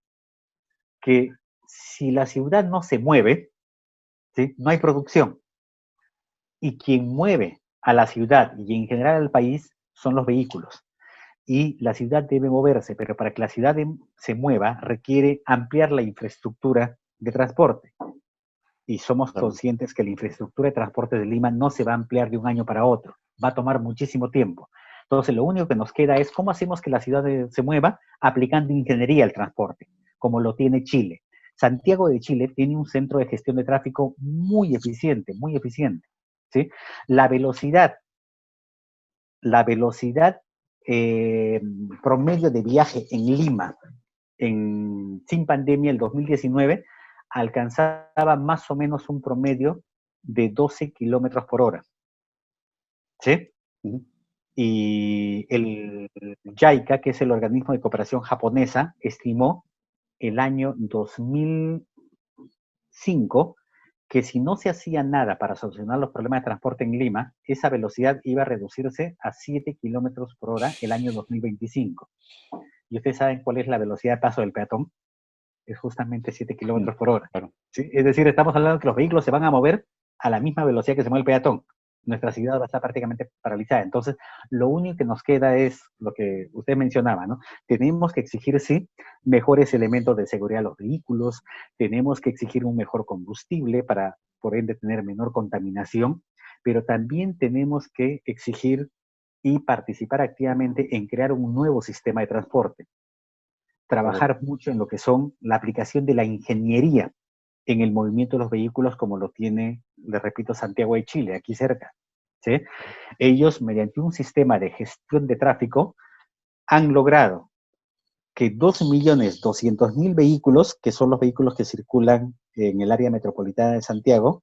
que si la ciudad no se mueve, ¿sí? No hay producción. Y quien mueve a la ciudad y en general al país son los vehículos. Y la ciudad debe moverse, pero para que la ciudad se mueva requiere ampliar la infraestructura de transporte. Y somos conscientes que la infraestructura de transporte de Lima no se va a ampliar de un año para otro, va a tomar muchísimo tiempo. Entonces, lo único que nos queda es cómo hacemos que la ciudad se mueva aplicando ingeniería al transporte, como lo tiene Chile. Santiago de Chile tiene un centro de gestión de tráfico muy eficiente, ¿sí? La velocidad promedio de viaje en Lima sin pandemia el 2019 alcanzaba más o menos un promedio de 12 kilómetros por hora. ¿Sí? Y el JICA, que es el organismo de cooperación japonesa, estimó el año 2005 que si no se hacía nada para solucionar los problemas de transporte en Lima, esa velocidad iba a reducirse a 7 kilómetros por hora el año 2025. ¿Y ustedes saben cuál es la velocidad de paso del peatón? Es justamente 7 kilómetros por hora. Claro. ¿Sí? Es decir, estamos hablando de que los vehículos se van a mover a la misma velocidad que se mueve el peatón. Nuestra ciudad va a estar prácticamente paralizada. Entonces, lo único que nos queda es lo que usted mencionaba, ¿no? Tenemos que exigir, sí, mejores elementos de seguridad a los vehículos, tenemos que exigir un mejor combustible para, por ende, tener menor contaminación, pero también tenemos que exigir y participar activamente en crear un nuevo sistema de transporte. Trabajar mucho en lo que son la aplicación de la ingeniería en el movimiento de los vehículos como lo tiene, les repito, Santiago de Chile, aquí cerca. ¿Sí? Ellos, mediante un sistema de gestión de tráfico, han logrado que 2.200.000 vehículos, que son los vehículos que circulan en el área metropolitana de Santiago,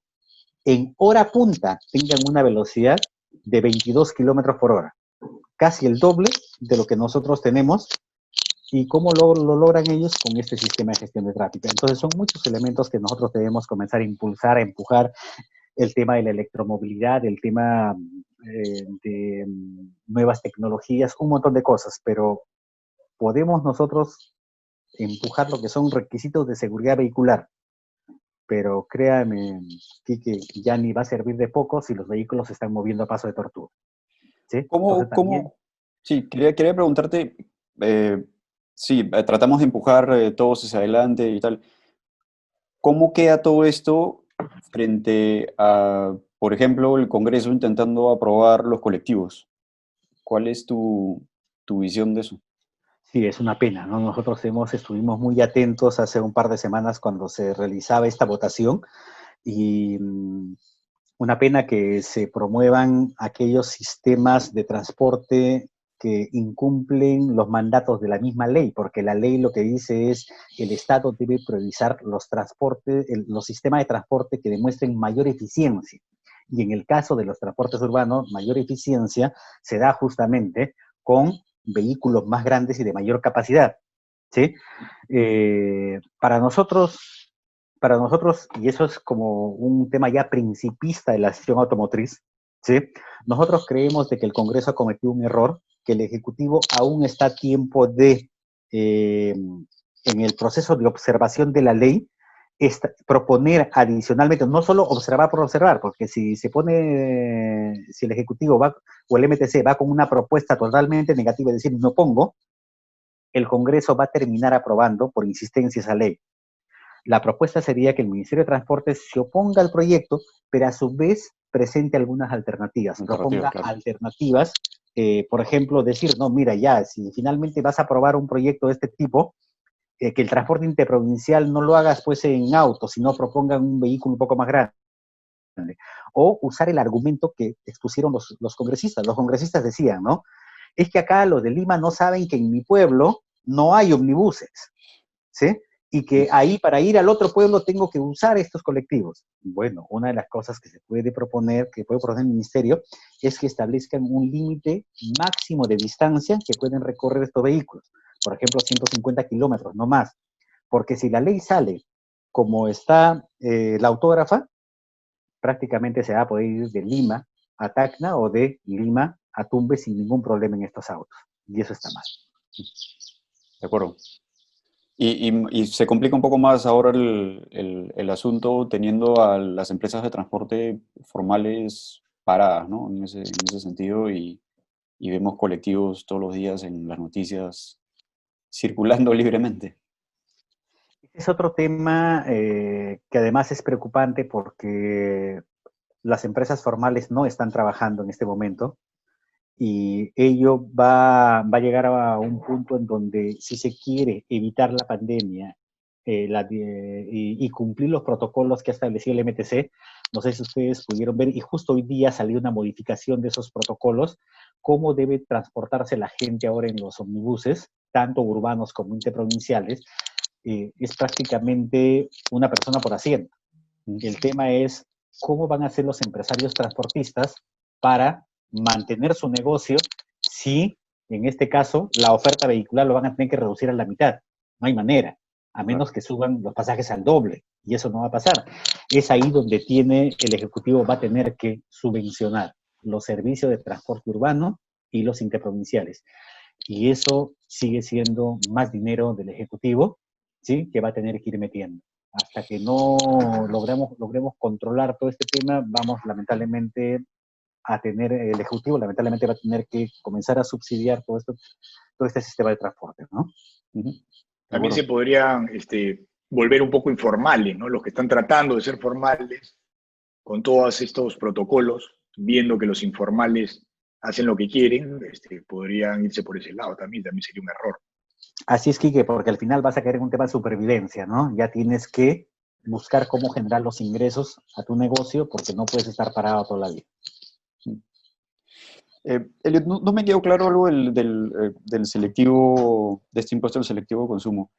en hora punta tengan una velocidad de 22 kilómetros por hora, casi el doble de lo que nosotros tenemos. ¿Y cómo lo logran ellos? Con este sistema de gestión de tráfico. Entonces son muchos elementos que nosotros debemos comenzar a impulsar, a empujar, el tema de la electromovilidad, el tema de nuevas tecnologías, un montón de cosas, pero podemos nosotros empujar lo que son requisitos de seguridad vehicular, pero créame, Quique, ya ni va a servir de poco si los vehículos se están moviendo a paso de tortuga. ¿Sí? Entonces también... Sí, quería preguntarte, Sí, tratamos de empujar todos hacia adelante y tal. ¿Cómo queda todo esto frente a, por ejemplo, el Congreso intentando aprobar los colectivos? ¿Cuál es tu visión de eso? Sí, es una pena, ¿no? Nosotros estuvimos muy atentos hace un par de semanas cuando se realizaba esta votación y una pena que se promuevan aquellos sistemas de transporte que incumplen los mandatos de la misma ley, porque la ley lo que dice es el Estado debe priorizar los transportes, los sistemas de transporte que demuestren mayor eficiencia. Y en el caso de los transportes urbanos, mayor eficiencia se da justamente con vehículos más grandes y de mayor capacidad, ¿sí? Para nosotros, y eso es como un tema ya principista de la acción automotriz, ¿sí? Nosotros creemos de que el Congreso ha cometido un error, que el Ejecutivo aún está a tiempo de, en el proceso de observación de la ley, proponer adicionalmente, no solo observar por observar, porque si el Ejecutivo va, o el MTC va con una propuesta totalmente negativa, es decir, no pongo, el Congreso va a terminar aprobando por insistencia esa ley. La propuesta sería que el Ministerio de Transportes se oponga al proyecto, pero a su vez presente algunas alternativas, proponga Claro. alternativas, por ejemplo, decir, no, mira, ya, si finalmente vas a aprobar un proyecto de este tipo, que el transporte interprovincial no lo hagas pues en auto, sino propongan un vehículo un poco más grande. O usar el argumento que expusieron los congresistas. Los congresistas decían, ¿no? Es que acá los de Lima no saben que en mi pueblo no hay omnibuses, ¿sí? Y que ahí para ir al otro pueblo tengo que usar estos colectivos. Bueno, una de las cosas que se puede proponer, que puede proponer el ministerio, es que establezcan un límite máximo de distancia que pueden recorrer estos vehículos. Por ejemplo, 150 kilómetros, no más. Porque si la ley sale como está la autógrafa, prácticamente se va a poder ir de Lima a Tacna o de Lima a Tumbes sin ningún problema en estos autos. Y eso está mal. De acuerdo. Y se complica un poco más ahora el asunto teniendo a las empresas de transporte formales paradas, ¿no? En ese sentido, y vemos colectivos todos los días en las noticias circulando libremente. Es otro tema que además es preocupante porque las empresas formales no están trabajando en este momento y ello va a llegar a un punto en donde si se quiere evitar la pandemia y cumplir los protocolos que ha establecido el MTC, no sé si ustedes pudieron ver, y justo hoy día salió una modificación de esos protocolos, cómo debe transportarse la gente ahora en los omnibuses, tanto urbanos como interprovinciales, es prácticamente una persona por asiento. El tema es cómo van a hacer los empresarios transportistas para mantener su negocio si, en este caso, la oferta vehicular lo van a tener que reducir a la mitad. No hay manera, a menos que suban los pasajes al doble, y eso no va a pasar. Es ahí donde el Ejecutivo va a tener que subvencionar los servicios de transporte urbano y los interprovinciales. Y eso sigue siendo más dinero del Ejecutivo, ¿sí? Que va a tener que ir metiendo. Hasta que no logremos controlar todo este tema, vamos lamentablemente el Ejecutivo lamentablemente va a tener que comenzar a subsidiar todo este sistema de transporte, ¿no? También se podrían volver un poco informales, ¿no? Los que están tratando de ser formales con todos estos protocolos, viendo que los informales hacen lo que quieren, podrían irse por ese lado también sería un error. Así es, Quique, porque al final vas a caer en un tema de supervivencia, ¿no? Ya tienes que buscar cómo generar los ingresos a tu negocio porque no puedes estar parado toda la vida. Elliot, no me quedó claro algo del selectivo, de este impuesto del selectivo de consumo.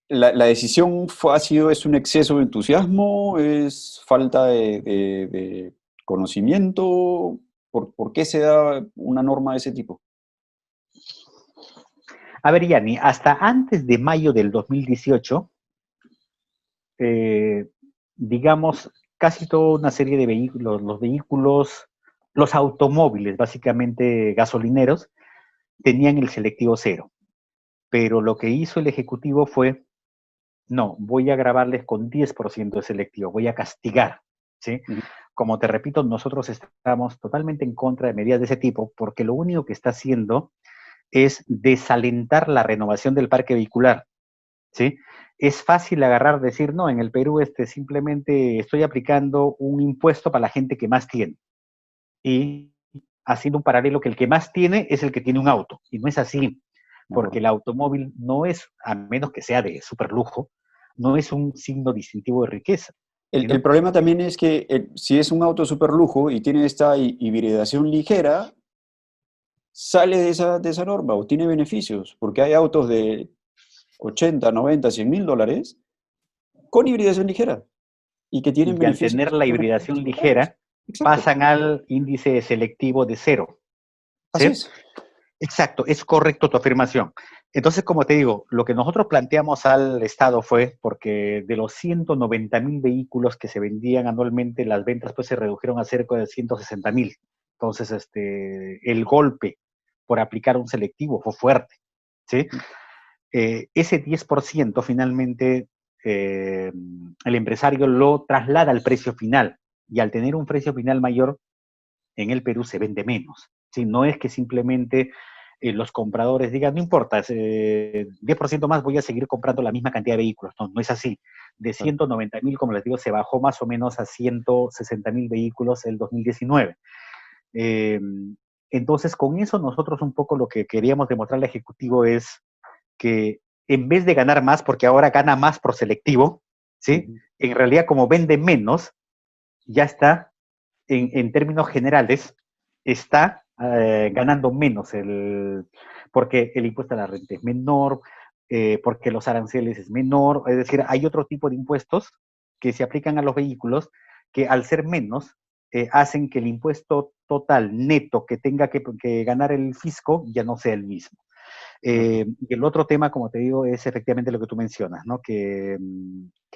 La decisión es un exceso de entusiasmo, es falta de conocimiento. ¿Por qué se da una norma de ese tipo? A ver, Yanni, hasta antes de mayo del 2018, digamos, casi toda una serie de vehículos, los automóviles, básicamente gasolineros, tenían el selectivo cero. Pero lo que hizo el Ejecutivo fue, no, voy a grabarles con 10% de selectivo, voy a castigar, ¿sí? Como te repito, nosotros estamos totalmente en contra de medidas de ese tipo, porque lo único que está haciendo es desalentar la renovación del parque vehicular, ¿sí? Es fácil agarrar, decir, no, en el Perú simplemente estoy aplicando un impuesto para la gente que más tiene. Y haciendo un paralelo que el que más tiene es el que tiene un auto. Y no es así, porque el automóvil no es, a menos que sea de super lujo, no es un signo distintivo de riqueza. El problema también es que si es un auto super lujo y tiene esta hibridación ligera, sale de esa norma o tiene beneficios, porque hay autos de 80, 90, 100 mil dólares con hibridación ligera y que tienen Y al beneficios. tener la hibridación ligera, Exacto. pasan al índice selectivo de 0. Así ¿Sí? es. Exacto, es correcto tu afirmación. Entonces, como te digo, lo que nosotros planteamos al Estado fue, porque de los 190.000 vehículos que se vendían anualmente, las ventas pues se redujeron a cerca de 160.000. Entonces, el golpe por aplicar un selectivo fue fuerte, ¿sí? Ese 10% finalmente el empresario lo traslada al precio final, y al tener un precio final mayor, en el Perú se vende menos. ¿Sí? No es que simplemente los compradores digan, no importa, 10% más voy a seguir comprando la misma cantidad de vehículos. No, no es así. De 190.000, como les digo, se bajó más o menos a 160.000 vehículos el 2019. Entonces, con eso nosotros un poco lo que queríamos demostrar al Ejecutivo es que en vez de ganar más, porque ahora gana más por selectivo, ¿sí? En realidad, como vende menos, ya está, en términos generales, está ganando menos, porque el impuesto a la renta es menor, porque los aranceles es menor, es decir, hay otro tipo de impuestos que se aplican a los vehículos que al ser menos, hacen que el impuesto total neto que tenga que ganar el fisco ya no sea el mismo. Y el otro tema, como te digo, es efectivamente lo que tú mencionas, ¿no? Que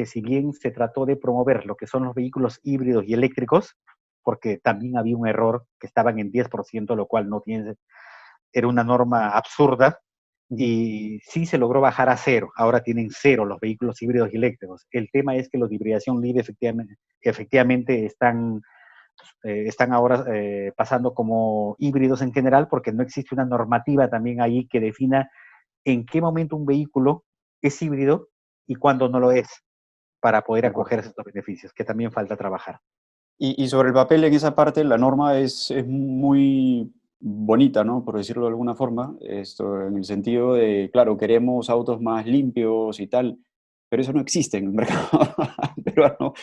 si bien se trató de promover lo que son los vehículos híbridos y eléctricos, porque también había un error que estaban en 10%, lo cual no tiene, era una norma absurda, y sí se logró bajar a 0. Ahora tienen 0 los vehículos híbridos y eléctricos. El tema es que los de hibridación libre efectivamente están ahora pasando como híbridos en general, porque no existe una normativa también ahí que defina en qué momento un vehículo es híbrido y cuándo no lo es, para poder acoger estos beneficios, que también falta trabajar. Y sobre el papel, en esa parte, la norma es muy bonita, ¿no? Por decirlo de alguna forma, esto, en el sentido de, claro, queremos autos más limpios y tal, pero eso no existe en el mercado peruano,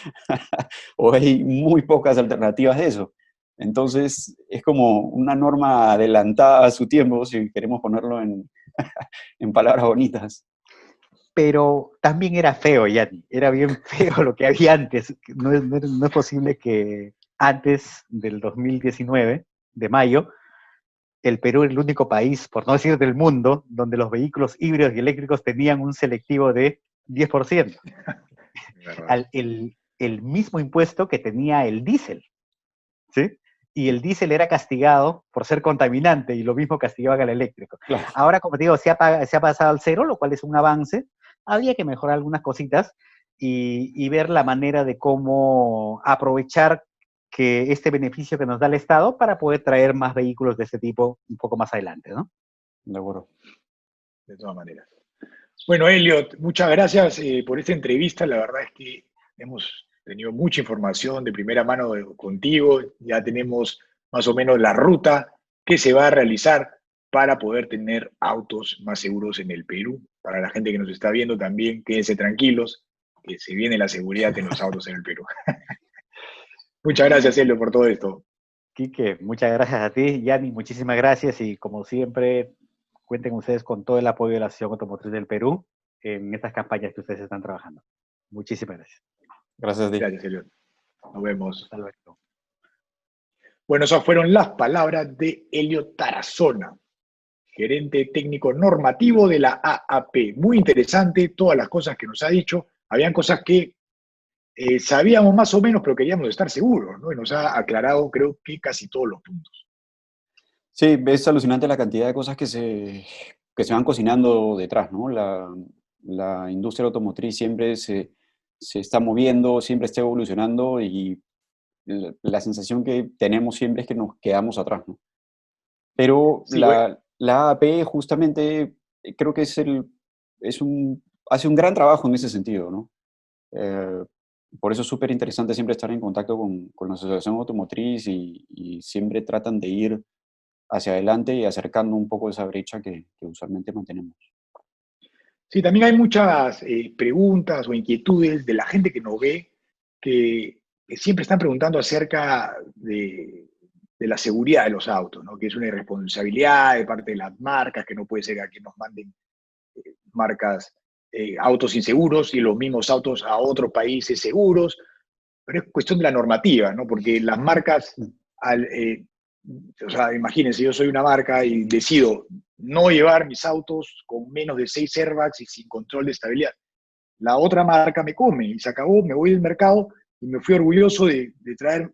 o hay muy pocas alternativas de eso. Entonces, es como una norma adelantada a su tiempo, si queremos ponerlo en palabras bonitas. Pero también era feo, Yanni, era bien feo lo que había antes. No es posible que antes del 2019, de mayo, el Perú era el único país, por no decir del mundo, donde los vehículos híbridos y eléctricos tenían un selectivo de 10%. El mismo impuesto que tenía el diésel, ¿sí? Y el diésel era castigado por ser contaminante, y lo mismo castigaban al eléctrico. Claro. Ahora, como te digo, se ha pasado al 0, lo cual es un avance. Había que mejorar algunas cositas y ver la manera de cómo aprovechar que este beneficio que nos da el Estado para poder traer más vehículos de este tipo un poco más adelante, ¿no? De acuerdo. De todas maneras. Bueno, Elliot, muchas gracias por esta entrevista. La verdad es que hemos tenido mucha información de primera mano contigo. Ya tenemos más o menos la ruta que se va a realizar para poder tener autos más seguros en el Perú. Para la gente que nos está viendo también, quédense tranquilos, que se viene la seguridad en los autos en el Perú. Muchas gracias, Elliot, por todo esto. Quique, muchas gracias a ti, Yanni, muchísimas gracias, y como siempre, cuenten ustedes con todo el apoyo de la Asociación Automotriz del Perú en estas campañas que ustedes están trabajando. Muchísimas gracias. Gracias a ti. Gracias, Elliot. Nos vemos. Hasta luego. Bueno, esas fueron las palabras de Elliot Tarazona, gerente técnico normativo de la AAP. Muy interesante todas las cosas que nos ha dicho. Habían cosas que sabíamos más o menos, pero queríamos estar seguros, ¿no? Y nos ha aclarado, creo que casi todos los puntos. Sí, es alucinante la cantidad de cosas que se van cocinando detrás, ¿no? La industria automotriz siempre se está moviendo, siempre está evolucionando, y la sensación que tenemos siempre es que nos quedamos atrás, ¿no? Pero Sí, bueno, la AAP justamente creo que hace un gran trabajo en ese sentido, ¿no? Eh, por eso es súper interesante siempre estar en contacto con la Asociación Automotriz y siempre tratan de ir hacia adelante y acercando un poco esa brecha que usualmente mantenemos. sí, también hay muchas preguntas o inquietudes de la gente que nos ve que siempre están preguntando acerca de la seguridad de los autos, ¿no? Que es una irresponsabilidad de parte de las marcas, que no puede ser a que nos manden marcas autos inseguros y los mismos autos a otros países seguros, pero es cuestión de la normativa, ¿no? Porque las marcas, Mm. al, o sea, imagínense, yo soy una marca y decido no llevar mis autos con menos de 6 airbags y sin control de estabilidad. La otra marca me come y se acabó, me voy del mercado y me fui orgulloso de traer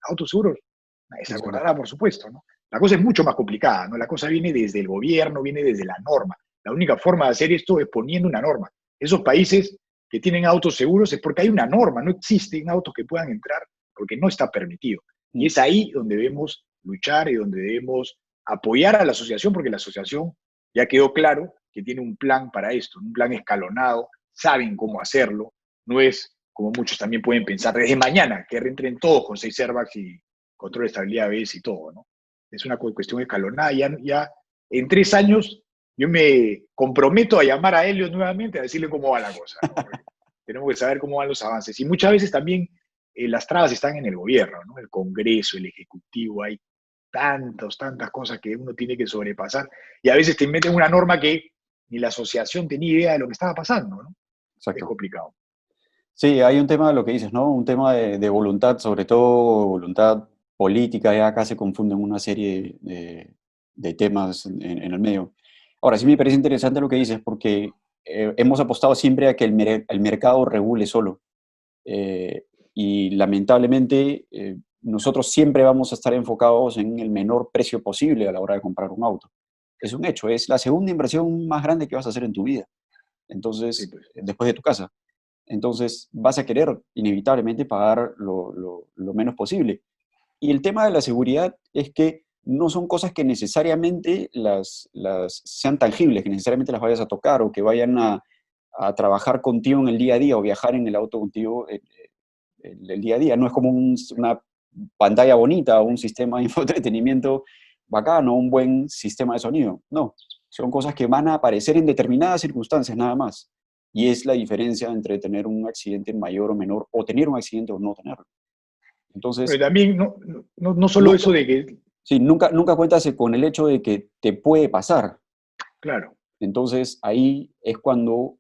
autos seguros. Nadie se Es verdad. acordará, por supuesto, ¿no? La cosa es mucho más complicada, ¿no? La cosa viene desde el gobierno, viene desde la norma. La única forma de hacer esto es poniendo una norma. Esos países que tienen autos seguros es porque hay una norma, no existen autos que puedan entrar porque no está permitido. Y Mm. es ahí donde debemos luchar y donde debemos apoyar a la asociación, porque la asociación ya quedó claro que tiene un plan para esto, un plan escalonado, saben cómo hacerlo, no es como muchos también pueden pensar desde mañana, que entren todos con 6 airbags y control de estabilidad ABS y todo, ¿no? Es una cuestión escalonada, ya en 3 años yo me comprometo a llamar a Elliot nuevamente a decirle cómo va la cosa, ¿no? Porque tenemos que saber cómo van los avances. Y muchas veces también las trabas están en el gobierno, ¿no? El Congreso, el Ejecutivo, hay tantas cosas que uno tiene que sobrepasar. Y a veces te meten una norma que ni la asociación tenía idea de lo que estaba pasando, ¿no? Es Exacto. complicado. Sí, hay un tema de lo que dices, ¿no? Un tema de voluntad, sobre todo voluntad política, ya acá se confunden una serie de temas en el medio. Ahora, sí me parece interesante lo que dices, porque hemos apostado siempre a que el mercado regule solo. Eh, y lamentablemente nosotros siempre vamos a estar enfocados en el menor precio posible a la hora de comprar un auto. Es un hecho, es la segunda inversión más grande que vas a hacer en tu vida. Sí, Entonces, pues. después de tu casa. Entonces, vas a querer inevitablemente pagar lo menos posible. Y el tema de la seguridad es que no son cosas que necesariamente sean tangibles, que necesariamente las vayas a tocar o que vayan a trabajar contigo en el día a día o viajar en el auto contigo el día a día. No es como una pantalla bonita o un sistema de entretenimiento bacano, un buen sistema de sonido. No, son cosas que van a aparecer en determinadas circunstancias nada más. Y es la diferencia entre tener un accidente mayor o menor, o tener un accidente o no tenerlo. Pero Entonces, también no solo nunca, eso de que, sí, nunca cuentas con el hecho de que te puede pasar. claro, Entonces, ahí es cuando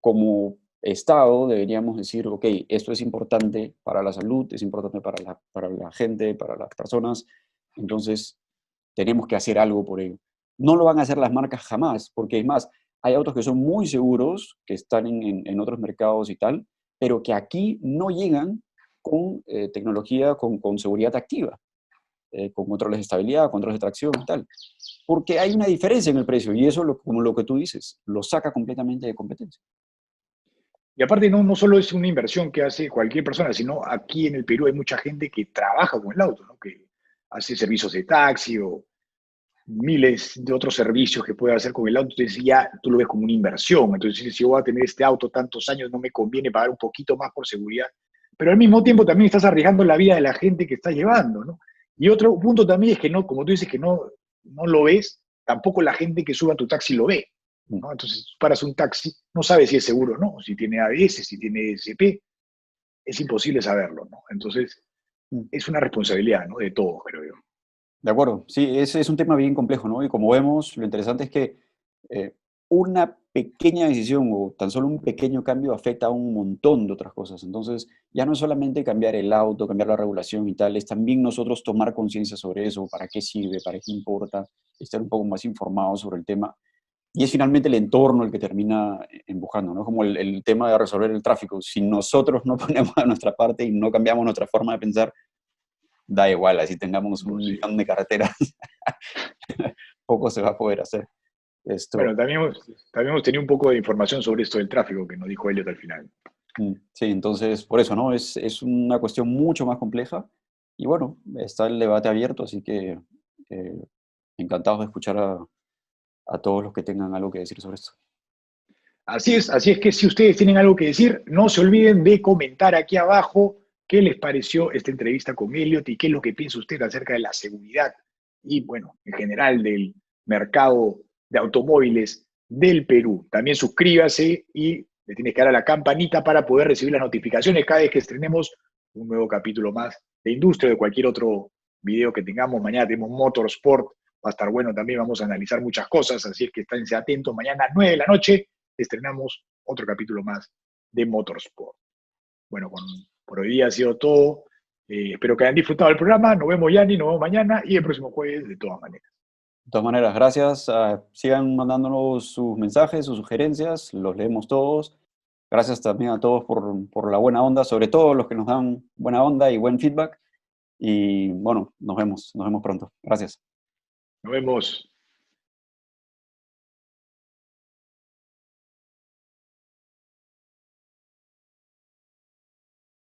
como Estado deberíamos decir, ok, esto es importante para la salud, es importante para la gente, para las personas, entonces tenemos que hacer algo por ello. No lo van a hacer las marcas jamás, porque es más, hay autos que son muy seguros, que están en otros mercados y tal, pero que aquí no llegan con tecnología, con seguridad activa, con controles de estabilidad, controles de tracción y tal. Porque hay una diferencia en el precio y eso, como lo que tú dices, lo saca completamente de competencia. y aparte no solo es una inversión que hace cualquier persona, sino aquí en el Perú hay mucha gente que trabaja con el auto, ¿no? Que hace servicios de taxi o miles de otros servicios que puede hacer con el auto, entonces ya tú lo ves como una inversión. Entonces, si yo voy a tener este auto tantos años, no me conviene pagar un poquito más por seguridad. Pero al mismo tiempo también estás arriesgando la vida de la gente que estás llevando, ¿no? Y otro punto también es que no, como tú dices, que no lo ves, tampoco la gente que suba a tu taxi lo ve, Mm. ¿no? Entonces, tú paras un taxi, no sabes si es seguro o no, si tiene ABS, si tiene SP, es imposible saberlo, ¿no? Entonces, Mm. es una responsabilidad, ¿no? De todos, creo yo. De acuerdo, sí, ese es un tema bien complejo, ¿no? Y como vemos, lo interesante es que eh, una pequeña decisión o tan solo un pequeño cambio afecta a un montón de otras cosas. Entonces, ya no es solamente cambiar el auto, cambiar la regulación y tal, es también nosotros tomar conciencia sobre eso, para qué sirve, para qué importa, estar un poco más informados sobre el tema. Y es finalmente el entorno el que termina empujando, ¿no? Como el tema de resolver el tráfico. Si nosotros no ponemos a nuestra parte y no cambiamos nuestra forma de pensar, da igual, así tengamos un Imposible. millón de carreteras, poco se va a poder hacer. Esto, Bueno, también hemos tenido un poco de información sobre esto del tráfico que nos dijo Elliot al final. Sí, entonces, por eso, ¿no? Es una cuestión mucho más compleja y bueno, está el debate abierto, así que encantados de escuchar a todos los que tengan algo que decir sobre esto. Así es que si ustedes tienen algo que decir, no se olviden de comentar aquí abajo qué les pareció esta entrevista con Elliot y qué es lo que piensa usted acerca de la seguridad y, bueno, en general del mercado de automóviles del Perú. También suscríbase y le tienes que dar a la campanita para poder recibir las notificaciones cada vez que estrenemos un nuevo capítulo más de industria o de cualquier otro video que tengamos. Mañana tenemos Motorsport, va a estar bueno también, vamos a analizar muchas cosas, así es que esténse atentos. Mañana a las 9 de la noche estrenamos otro capítulo más de Motorsport. Bueno, por hoy día ha sido todo. Espero que hayan disfrutado del programa. Nos vemos, Yanni, nos vemos mañana y el próximo jueves de todas maneras. De todas maneras, gracias. Sigan mandándonos sus mensajes, sus sugerencias, los leemos todos. Gracias también a todos por la buena onda, sobre todo los que nos dan buena onda y buen feedback. Y bueno, nos vemos pronto. Gracias. Nos vemos.